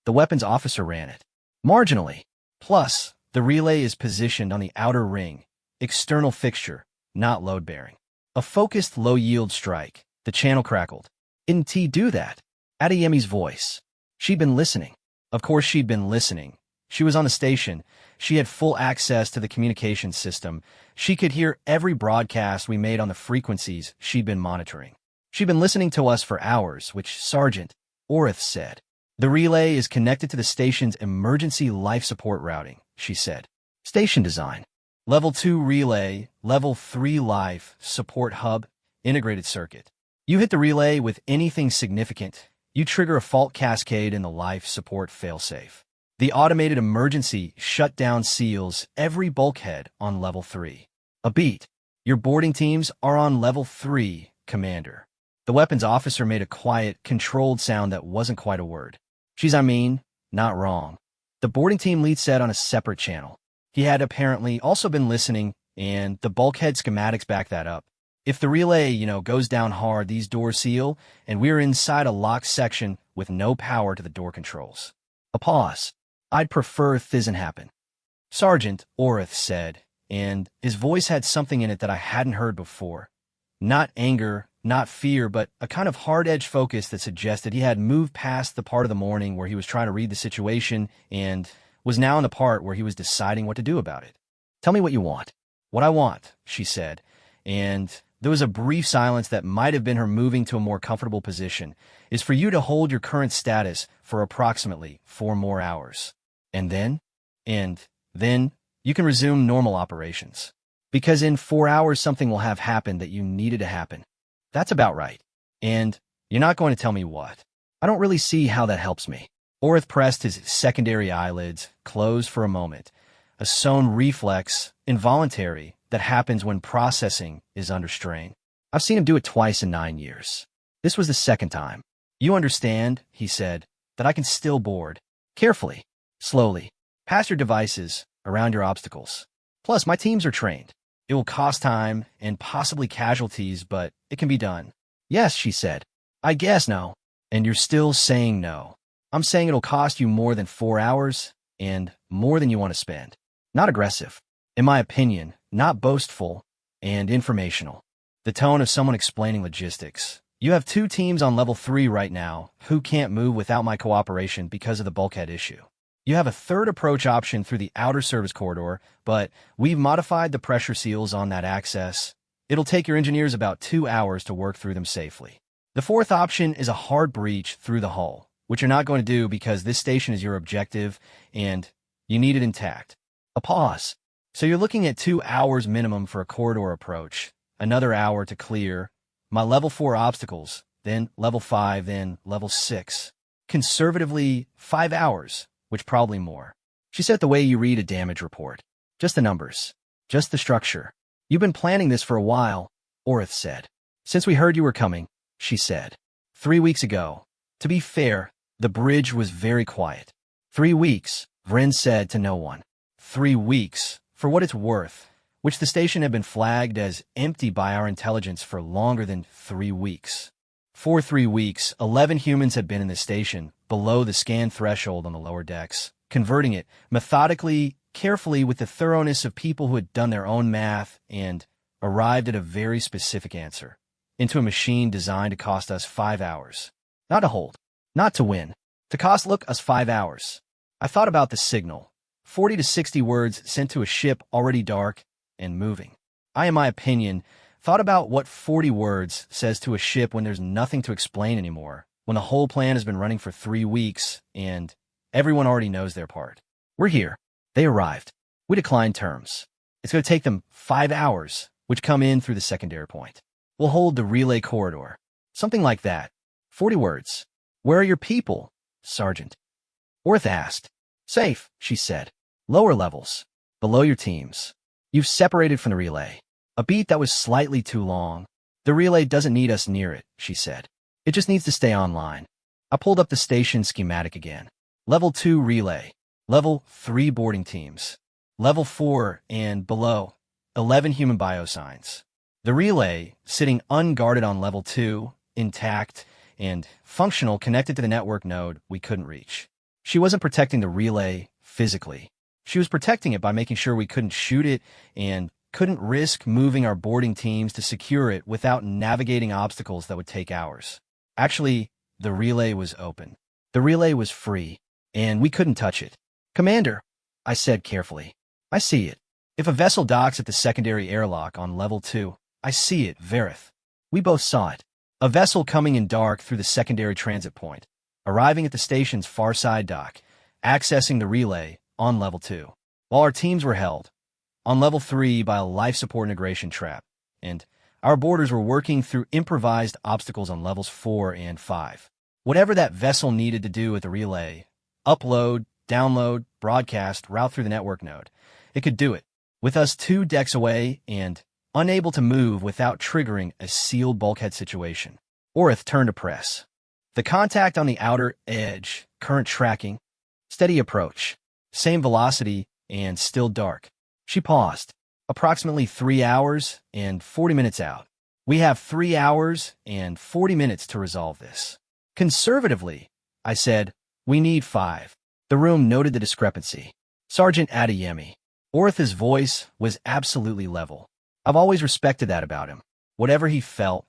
The weapons officer ran it. Marginally. Plus, the relay is positioned on the outer ring, external fixture, not load-bearing. A focused low-yield strike. The channel crackled. Didn't T do that? Adeyemi's voice. She'd been listening. Of course she'd been listening. She was on the station. She had full access to the communications system. She could hear every broadcast we made on the frequencies she'd been monitoring. She'd been listening to us for hours, which Sergeant Orith said. The relay is connected to the station's emergency life support routing, she said. Station design. Level 2 relay, Level 3 life support hub, integrated circuit. You hit the relay with anything significant, you trigger a fault cascade in the life support failsafe. The automated emergency shutdown seals every bulkhead on Level 3. A beat. Your boarding teams are on Level 3, Commander. The weapons officer made a quiet, controlled sound that wasn't quite a word. She's not wrong. The boarding team lead said on a separate channel. He had apparently also been listening, and the bulkhead schematics back that up. If the relay, goes down hard, these doors seal, and we're inside a locked section with no power to the door controls. A pause. I'd prefer if this didn't happen. Sergeant Orith said, and his voice had something in it that I hadn't heard before. Not anger, not fear, but a kind of hard-edged focus that suggested he had moved past the part of the morning where he was trying to read the situation and was now in the part where he was deciding what to do about it. Tell me what you want. What I want, she said, and there was a brief silence that might have been her moving to a more comfortable position, is for you to hold your current status for approximately 4 more hours. And then you can resume normal operations. Because in 4 hours something will have happened that you needed to happen. That's about right. And you're not going to tell me what. I don't really see how that helps me. Orith pressed his secondary eyelids, closed for a moment. A sewn reflex, involuntary, that happens when processing is under strain. I've seen him do it twice in 9 years. This was the second time. You understand, he said, that I can still board. Carefully. Slowly. Past your devices, around your obstacles. Plus, my teams are trained. It will cost time and possibly casualties, but it can be done. Yes, she said. I guess no. And you're still saying no. I'm saying it'll cost you more than 4 hours. and more than you want to spend. Not aggressive. In my opinion, not boastful, and informational. The tone of someone explaining logistics. You have 2 teams on level 3 right now who can't move without my cooperation because of the bulkhead issue. You have a 3rd approach option through the outer service corridor, but we've modified the pressure seals on that access. It'll take your engineers about 2 hours to work through them safely. The 4th option is a hard breach through the hull, which you're not going to do because this station is your objective and you need it intact. A pause. So you're looking at 2 hours minimum for a corridor approach, another hour to clear my level 4 obstacles, then level 5, then level 6. Conservatively, 5 hours, which probably more. She said the way you read a damage report. Just the numbers. Just the structure. You've been planning this for a while, Orith said. Since we heard you were coming, she said. 3 weeks ago. To be fair, the bridge was very quiet. 3 weeks, Vren said to no one. 3 weeks, for what it's worth, which the station had been flagged as empty by our intelligence for longer than 3 weeks. For 3 weeks, 11 humans had been in the station, below the scan threshold on the lower decks, converting it methodically, carefully with the thoroughness of people who had done their own math and arrived at a very specific answer, into a machine designed to cost us 5 hours. Not to hold, not to win, to cost us 5 hours. I thought about the signal, 40 to 60 words sent to a ship already dark and moving. I, in my opinion, thought about what 40 words says to a ship when there's nothing to explain anymore, when the whole plan has been running for 3 weeks and everyone already knows their part. We're here. They arrived. We declined terms. It's going to take them 5 hours, which come in through the secondary point. We'll hold the relay corridor. Something like that. 40 words. Where are your people, Sergeant? Orth asked. Safe, she said. Lower levels. Below your teams. You've separated from the relay. A beat that was slightly too long. The relay doesn't need us near it, she said. It just needs to stay online. I pulled up the station schematic again. Level 2 relay. Level 3 boarding teams. Level 4 and below, 11 human biosigns. The relay, sitting unguarded on level 2, intact and functional, connected to the network node we couldn't reach. She wasn't protecting the relay physically. She was protecting it by making sure we couldn't shoot it and couldn't risk moving our boarding teams to secure it without navigating obstacles that would take hours. Actually, the relay was open. The relay was free, and we couldn't touch it. Commander, I said carefully. I see it. If a vessel docks at the secondary airlock on level 2, I see it, Verith. We both saw it. A vessel coming in dark through the secondary transit point, arriving at the station's far side dock, accessing the relay on level 2, while our teams were held on level 3 by a life support integration trap, and our boarders were working through improvised obstacles on levels 4 and 5. Whatever that vessel needed to do at the relay, upload, download, broadcast, route through the network node, it could do it, with us 2 decks away and unable to move without triggering a sealed bulkhead situation. Orith turned to press. The contact on the outer edge, current tracking, steady approach, same velocity, and still dark. She paused. Approximately 3 hours and 40 minutes out. We have 3 hours and 40 minutes to resolve this. Conservatively, I said, we need 5. The room noted the discrepancy. Sergeant Adeyemi. Orith's voice was absolutely level. I've always respected that about him. Whatever he felt,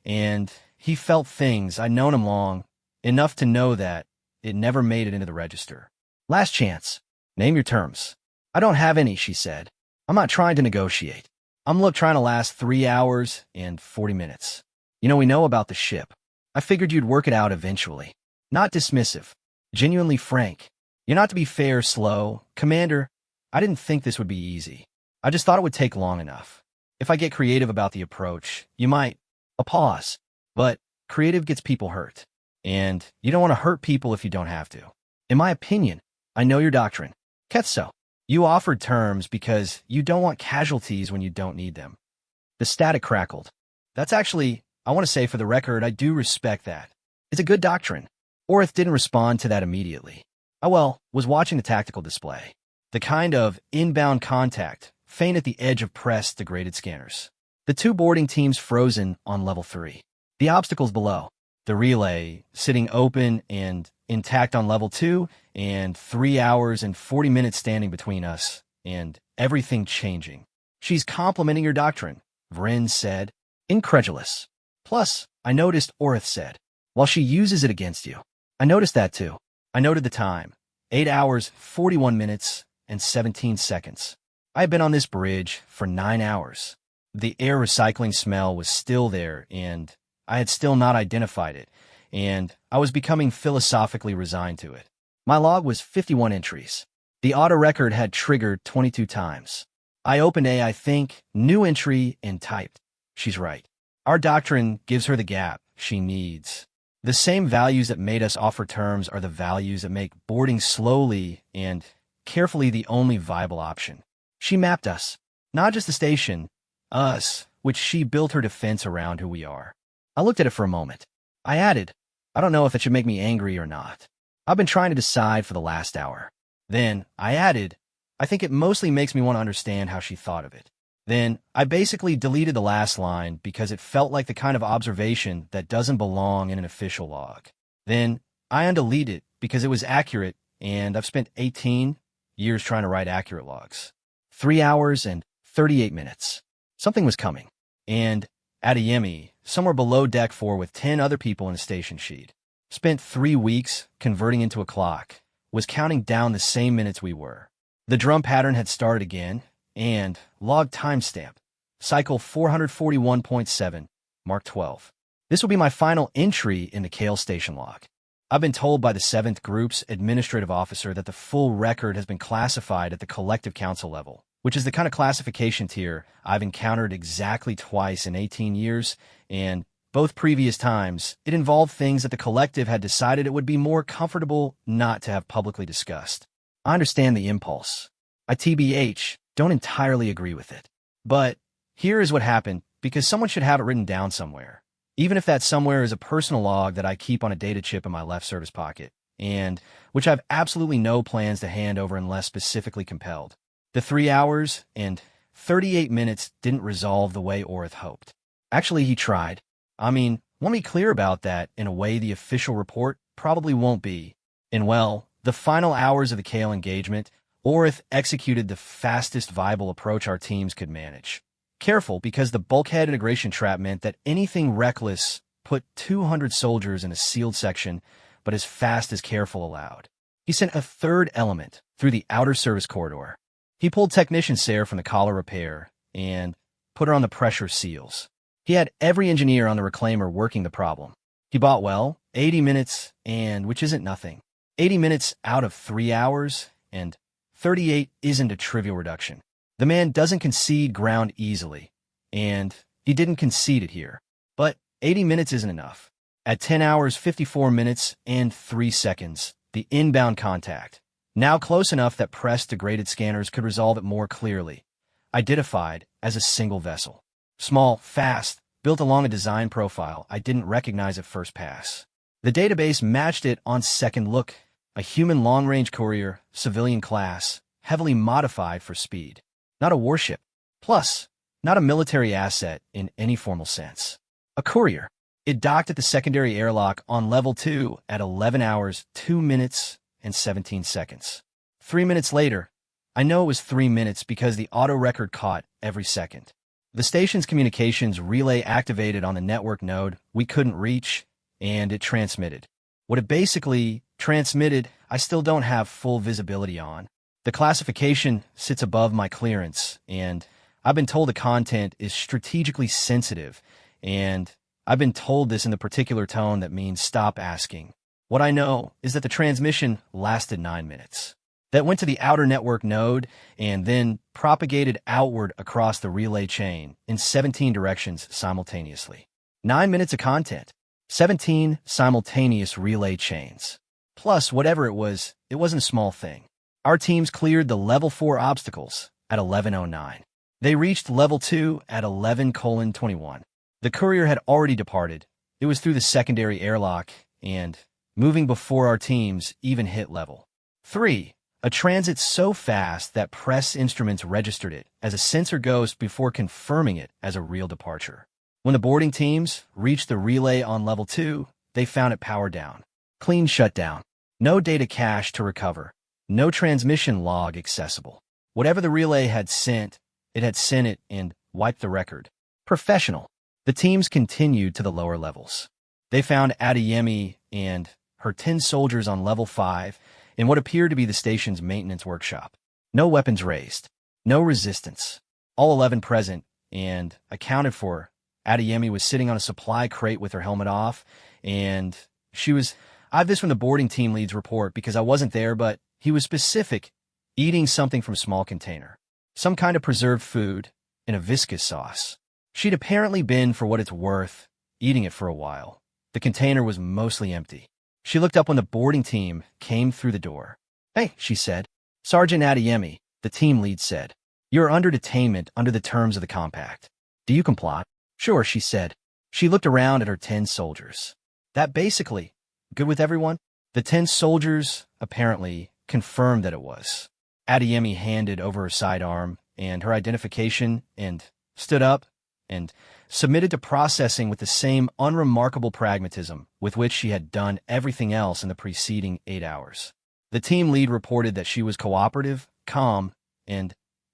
and he felt things. I'd known him long, enough to know that it never made it into the register. Last chance. Name your terms. I don't have any, she said. I'm not trying to negotiate. I'm trying to last 3 hours and 40 minutes. We know about the ship. I figured you'd work it out eventually. Not dismissive. Genuinely frank. You're not to be fair, slow. Commander, I didn't think this would be easy. I just thought it would take long enough. If I get creative about the approach, you might. A pause. But creative gets people hurt. And you don't want to hurt people if you don't have to. In my opinion, I know your doctrine. Ketso. You offered terms because you don't want casualties when you don't need them. The static crackled. That's actually, I want to say for the record, I do respect that. It's a good doctrine. Orith didn't respond to that immediately. I, was watching the tactical display. The kind of inbound contact, faint at the edge of pressed degraded scanners. The 2 boarding teams frozen on level 3. The obstacles below. The relay sitting open and intact on level 2, and 3 hours and 40 minutes standing between us, and everything changing. She's complimenting your doctrine, Vryn said, incredulous. Plus, I noticed, Orith said, while she uses it against you. I noticed that too. I noted the time, 8 hours, 41 minutes, and 17 seconds. I had been on this bridge for 9 hours. The air recycling smell was still there, and I had still not identified it, and I was becoming philosophically resigned to it. My log was 51 entries. The auto record had triggered 22 times. I opened I think, new entry, and typed. She's right. Our doctrine gives her the gap she needs. The same values that made us offer terms are the values that make boarding slowly and carefully the only viable option. She mapped us, not just the station, us, which she built her defense around who we are. I looked at it for a moment. I added, I don't know if it should make me angry or not. I've been trying to decide for the last hour. Then I added, I think it mostly makes me want to understand how she thought of it. Then I basically deleted the last line because it felt like the kind of observation that doesn't belong in an official log. Then I undeleted it because it was accurate, and I've spent 18 years trying to write accurate logs. 3 hours and 38 minutes. Something was coming. And Adeyemi, somewhere below Deck 4 with 10 other people in the station sheet, spent 3 weeks converting into a clock, was counting down the same minutes we were. The drum pattern had started again, and log timestamp, cycle 441.7, mark 12. This will be my final entry in the Kale station log. I've been told by the 7th group's administrative officer that the full record has been classified at the collective council level, which is the kind of classification tier I've encountered exactly twice in 18 years, and both previous times, it involved things that the collective had decided it would be more comfortable not to have publicly discussed. I understand the impulse. I TBH don't entirely agree with it. But here is what happened, because someone should have it written down somewhere. Even if that somewhere is a personal log that I keep on a data chip in my left service pocket, and which I have absolutely no plans to hand over unless specifically compelled. The 3 hours and 38 minutes didn't resolve the way Orith hoped. Actually, he tried. I mean, want me clear about that in a way the official report probably won't be. And well, the final hours of the Kale engagement, Orith executed the fastest viable approach our teams could manage. Careful, because the bulkhead integration trap meant that anything reckless put 200 soldiers in a sealed section, but as fast as careful allowed. He sent a third element through the outer service corridor. He pulled Technician Sarah from the collar repair and put her on the pressure seals. He had every engineer on the reclaimer working the problem. He bought, 80 minutes, and which isn't nothing. 80 minutes out of 3 hours, and 38 isn't a trivial reduction. The man doesn't concede ground easily, and he didn't concede it here. But 80 minutes isn't enough. At 10 hours, 54 minutes, and 3 seconds, the inbound contact, now close enough that press-degraded scanners could resolve it more clearly, identified as a single vessel. Small, fast, built along a design profile I didn't recognize at first pass. The database matched it on second look, a human long-range courier, civilian class, heavily modified for speed. Not a warship. Plus, not a military asset in any formal sense. A courier. It docked at the secondary airlock on level 2 at 11 hours, 2 minutes, and 17 seconds. 3 minutes later, I know it was 3 minutes because the auto record caught every second. The station's communications relay activated on the network node we couldn't reach, and it transmitted. What it basically transmitted, I still don't have full visibility on. The classification sits above my clearance, and I've been told the content is strategically sensitive, and I've been told this in the particular tone that means stop asking. What I know is that the transmission lasted 9 minutes. That went to the outer network node and then propagated outward across the relay chain in 17 directions simultaneously. 9 minutes of content. 17 simultaneous relay chains. Plus, whatever it wasn't a small thing. Our teams cleared the level 4 obstacles at 11:09. They reached level 2 at 11:21. The courier had already departed. It was through the secondary airlock and moving before our teams even hit level 3. A transit so fast that press instruments registered it as a sensor ghost before confirming it as a real departure. When the boarding teams reached the relay on level 2, they found it powered down. Clean shutdown. No data cache to recover. No transmission log accessible. Whatever the relay had sent, it had sent it and wiped the record. Professional. The teams continued to the lower levels. They found Adeyemi and her 10 soldiers on level 5 in what appeared to be the station's maintenance workshop. No weapons raised. No resistance. All 11 present and accounted for. Adeyemi was sitting on a supply crate with her helmet off, and I have this from the boarding team lead's report because I wasn't there, but he was specific, eating something from a small container. Some kind of preserved food in a viscous sauce. She'd apparently been, for what it's worth, eating it for a while. The container was mostly empty. She looked up when the boarding team came through the door. "Hey," she said. "Sergeant Adeyemi," the team lead said. "You are under detainment under the terms of the compact. Do you comply?" "Sure," she said. She looked around at her 10 soldiers. "That basically good with everyone?" The 10 soldiers, apparently, confirmed that it was. Adeyemi handed over her sidearm and her identification and stood up and submitted to processing with the same unremarkable pragmatism with which she had done everything else in the preceding 8 hours. The team lead reported that she was cooperative, calm, and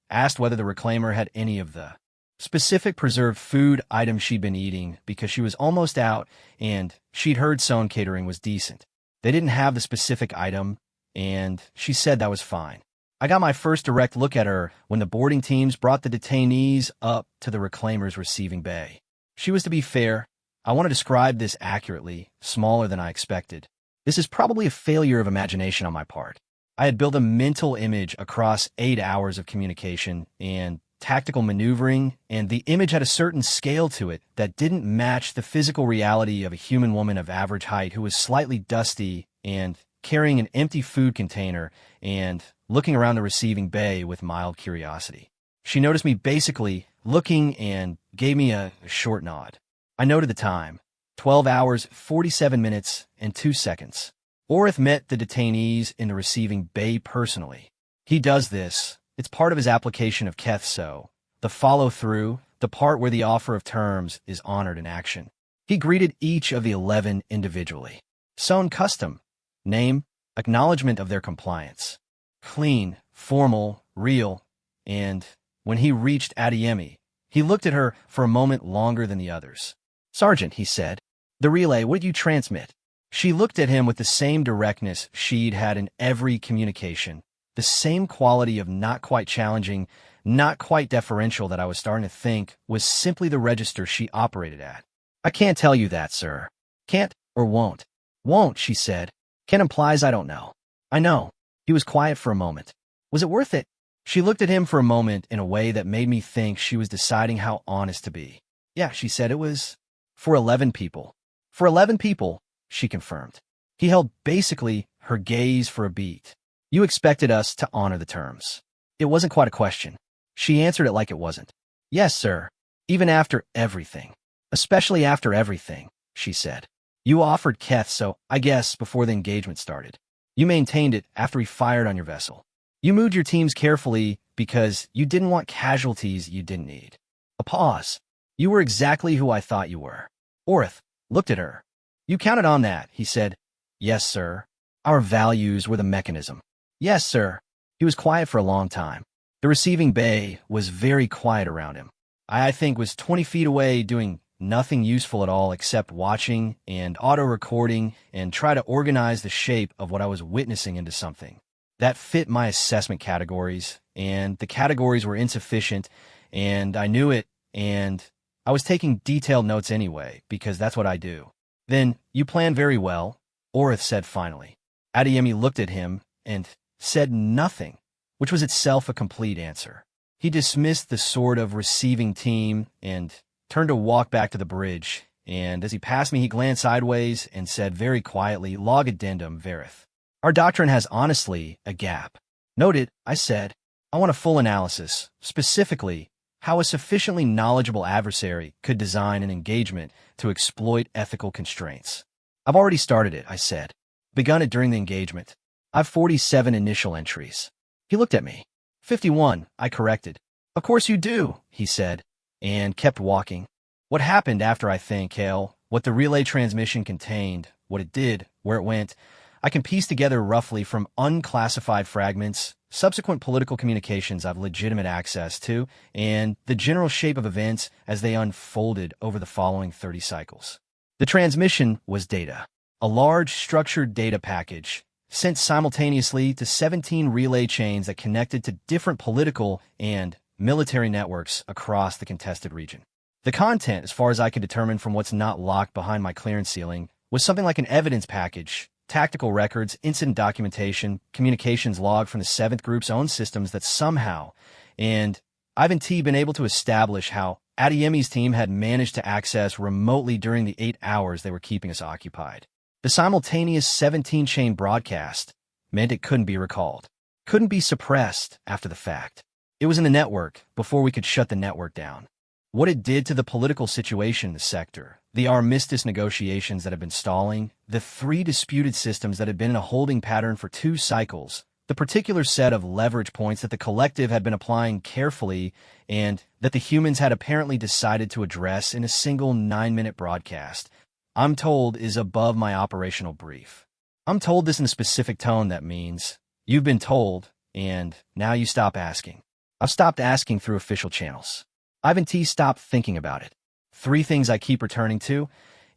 asked whether the reclaimer had any of the specific preserved food items she'd been eating because she was almost out and she'd heard Sohn Catering was decent. They didn't have the specific item, and she said that was fine. I got my first direct look at her when the boarding teams brought the detainees up to the reclaimer's receiving bay. She was, to be fair, I want to describe this accurately, smaller than I expected. This is probably a failure of imagination on my part. I had built a mental image across 8 hours of communication and tactical maneuvering, and the image had a certain scale to it that didn't match the physical reality of a human woman of average height who was slightly dusty and carrying an empty food container and looking around the receiving bay with mild curiosity. She noticed me basically looking and gave me a short nod. I noted the time, 12 hours, 47 minutes, and 2 seconds. Orith met the detainees in the receiving bay personally. He does this. It's part of his application of Kethso, the follow-through, the part where the offer of terms is honored in action. He greeted each of the 11 individually. Sohn custom, name, acknowledgement of their compliance. Clean, formal, real, and when he reached Adeyemi, he looked at her for a moment longer than the others. "Sergeant," he said, "the relay, what did you transmit?" She looked at him with the same directness she'd had in every communication. The same quality of not quite challenging, not quite deferential that I was starting to think was simply the register she operated at. "I can't tell you that, sir." "Can't or won't?" "Won't," she said. "Can implies I don't know." "I know." He was quiet for a moment. "Was it worth it?" She looked at him for a moment in a way that made me think she was deciding how honest to be. "Yeah," she said, "it was for 11 people." "For 11 people," she confirmed. He held basically her gaze for a beat. "You expected us to honor the terms." It wasn't quite a question. She answered it like it wasn't. "Yes, sir. Even after everything. Especially after everything," she said. "You offered Keth, so I guess before the engagement started. You maintained it after he fired on your vessel. You moved your teams carefully because you didn't want casualties you didn't need." A pause. "You were exactly who I thought you were." Orith looked at her. "You counted on that," he said. "Yes, sir. Our values were the mechanism." "Yes, sir." He was quiet for a long time. The receiving bay was very quiet around him. I think was 20 feet away doing nothing useful at all except watching and auto-recording and try to organize the shape of what I was witnessing into something that fit my assessment categories, and the categories were insufficient, and I knew it, and I was taking detailed notes anyway, because that's what I do. "Then, you plan very well," Orith said finally. Adeyemi looked at him and said nothing, which was itself a complete answer. He dismissed the sort of receiving team and turned to walk back to the bridge, and as he passed me, he glanced sideways and said very quietly, "Log addendum verith. Our doctrine has honestly a gap." "Noted," I said. "I want a full analysis, specifically how a sufficiently knowledgeable adversary could design an engagement to exploit ethical constraints." "I've already started it," I said. "Begun it during the engagement. I've 47 initial entries." He looked at me. 51, I corrected. "Of course you do," he said, and kept walking. "What happened after I think, Hale, what the relay transmission contained, what it did, where it went, I can piece together roughly from unclassified fragments, subsequent political communications I've legitimate access to, and the general shape of events as they unfolded over the following 30 cycles. The transmission was data, a large structured data package sent simultaneously to 17 relay chains that connected to different political and military networks across the contested region. The content, as far as I could determine from what's not locked behind my clearance ceiling, was something like an evidence package, tactical records, incident documentation, communications log from the 7th Group's own systems that somehow, and Ivan T. been able to establish how Adeyemi's team had managed to access remotely during the 8 hours they were keeping us occupied. The simultaneous 17-chain broadcast meant it couldn't be recalled, couldn't be suppressed after the fact. It was in the network before we could shut the network down. What it did to the political situation in the sector, the armistice negotiations that had been stalling, the 3 disputed systems that had been in a holding pattern for 2 cycles, the particular set of leverage points that the collective had been applying carefully and that the humans had apparently decided to address in a single 9-minute broadcast, I'm told is above my operational brief. I'm told this in a specific tone that means, you've been told, and now you stop asking. I've stopped asking through official channels. Ivan T. stopped thinking about it. 3 things I keep returning to,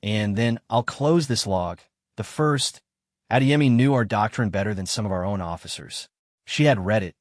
and then I'll close this log. The first, Adeyemi knew our doctrine better than some of our own officers. She had read it.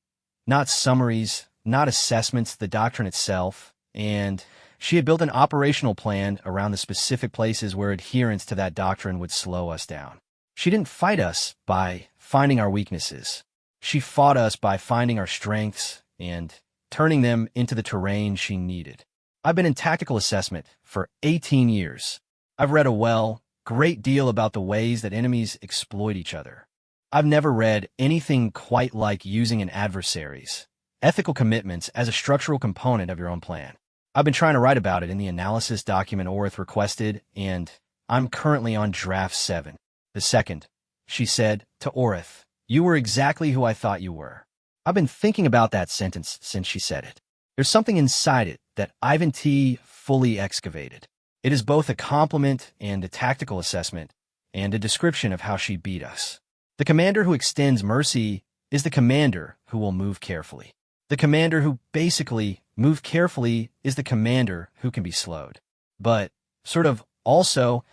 Not summaries, not assessments, the doctrine itself, and she had built an operational plan around the specific places where adherence to that doctrine would slow us down. She didn't fight us by finding our weaknesses. She fought us by finding our strengths and turning them into the terrain she needed. I've been in tactical assessment for 18 years. I've read a great deal about the ways that enemies exploit each other. I've never read anything quite like using an adversary's ethical commitments as a structural component of your own plan. I've been trying to write about it in the analysis document Orith requested, and I'm currently on draft 7. The second, she said to Orith, you were exactly who I thought you were. I've been thinking about that sentence since she said it. There's something inside it that Ivan T. fully excavated. It is both a compliment and a tactical assessment, and a description of how she beat us. The commander who extends mercy is the commander who will move carefully. The commander who basically move carefully is the commander who can be slowed. But sort of also,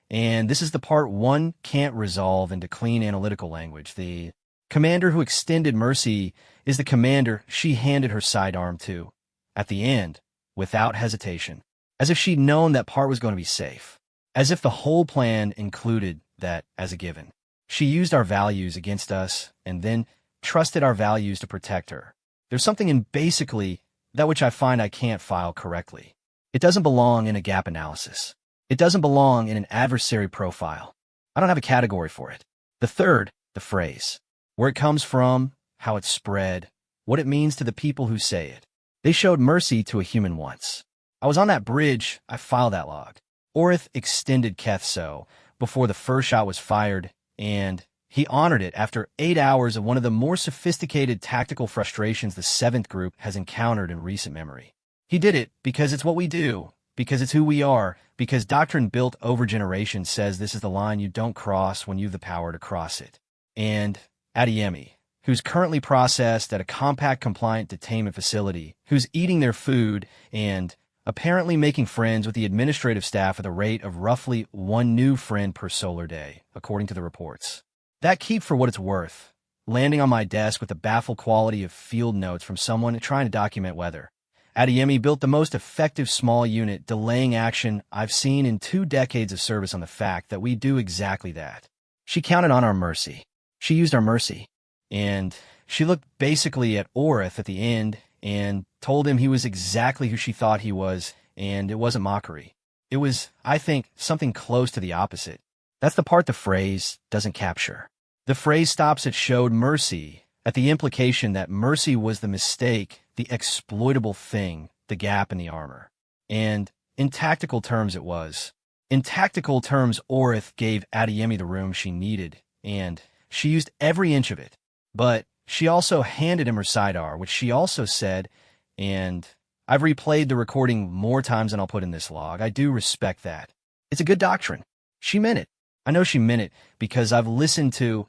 and this is the part one can't resolve into clean analytical language, the commander who extended mercy is the commander she handed her sidearm to, at the end, without hesitation, as if she'd known that part was going to be safe, as if the whole plan included that as a given. She used our values against us and then trusted our values to protect her. There's something in basically that which I find I can't file correctly. It doesn't belong in a gap analysis. It doesn't belong in an adversary profile. I don't have a category for it. The third, the phrase, where it comes from, how it's spread, what it means to the people who say it. They showed mercy to a human once. I was on that bridge, I filed that log. Orith extended Kethso before the first shot was fired, and he honored it after 8 hours of one of the more sophisticated tactical frustrations the 7th Group has encountered in recent memory. He did it because it's what we do, because it's who we are, because doctrine built over generations says this is the line you don't cross when you have the power to cross it. And Adeyemi, who's currently processed at a compact compliant detainment facility, who's eating their food and apparently making friends with the administrative staff at the rate of roughly 1 new friend per solar day, according to the reports. That keep for what it's worth, landing on my desk with the baffled quality of field notes from someone trying to document weather. Adeyemi built the most effective small unit delaying action I've seen in 2 decades of service on the fact that we do exactly that. She counted on our mercy. She used our mercy. And she looked basically at Orith at the end and told him he was exactly who she thought he was, and it wasn't mockery. It was, I think, something close to the opposite. That's the part the phrase doesn't capture. The phrase stops at showed mercy, at the implication that mercy was the mistake, the exploitable thing, the gap in the armor. And in tactical terms it was. In tactical terms, Orith gave Adeyemi the room she needed, and she used every inch of it. But she also handed him her sidearm, which she also said, and I've replayed the recording more times than I'll put in this log. I do respect that. It's a good doctrine. She meant it. I know she meant it because I've listened to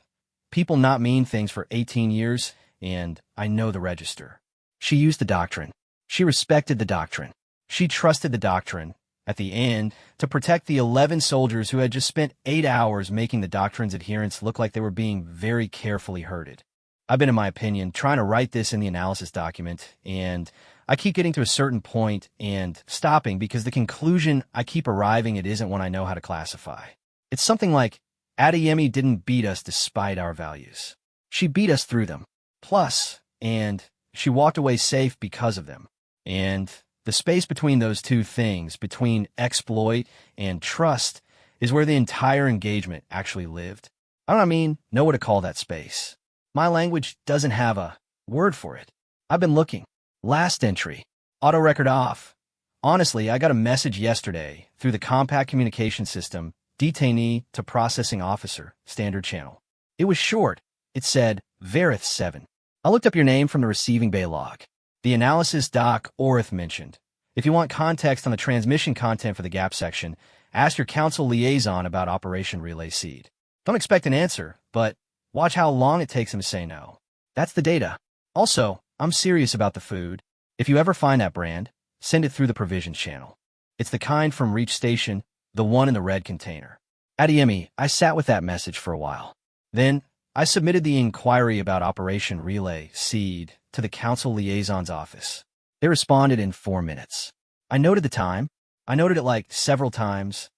people not mean things for 18 years, and I know the register. She used the doctrine. She respected the doctrine. She trusted the doctrine, at the end, to protect the 11 soldiers who had just spent 8 hours making the doctrine's adherents look like they were being very carefully herded. I've been, in my opinion, trying to write this in the analysis document, and I keep getting to a certain point and stopping because the conclusion I keep arriving at isn't one I know how to classify. It's something like, Adeyemi didn't beat us despite our values. She beat us through them. Plus, and she walked away safe because of them. And the space between those two things, between exploit and trust, is where the entire engagement actually lived. I don't know what to call that space. My language doesn't have a word for it. I've been looking. Last entry. Auto record off. Honestly, I got a message yesterday through the compact communication system, detainee to processing officer, standard channel. It was short. It said, Verith 7. I looked up your name from the receiving bay log. The analysis doc Orith mentioned. If you want context on the transmission content for the gap section, ask your council liaison about Operation Relay Seed. Don't expect an answer, but watch how long it takes him to say no. That's the data. Also, I'm serious about the food. If you ever find that brand, send it through the provisions channel. It's the kind from Reach Station, the one in the red container. Adeyemi, I sat with that message for a while. Then, I submitted the inquiry about Operation Relay Seed to the council liaison's office. They responded in 4 minutes. I noted the time. I noted it like several times.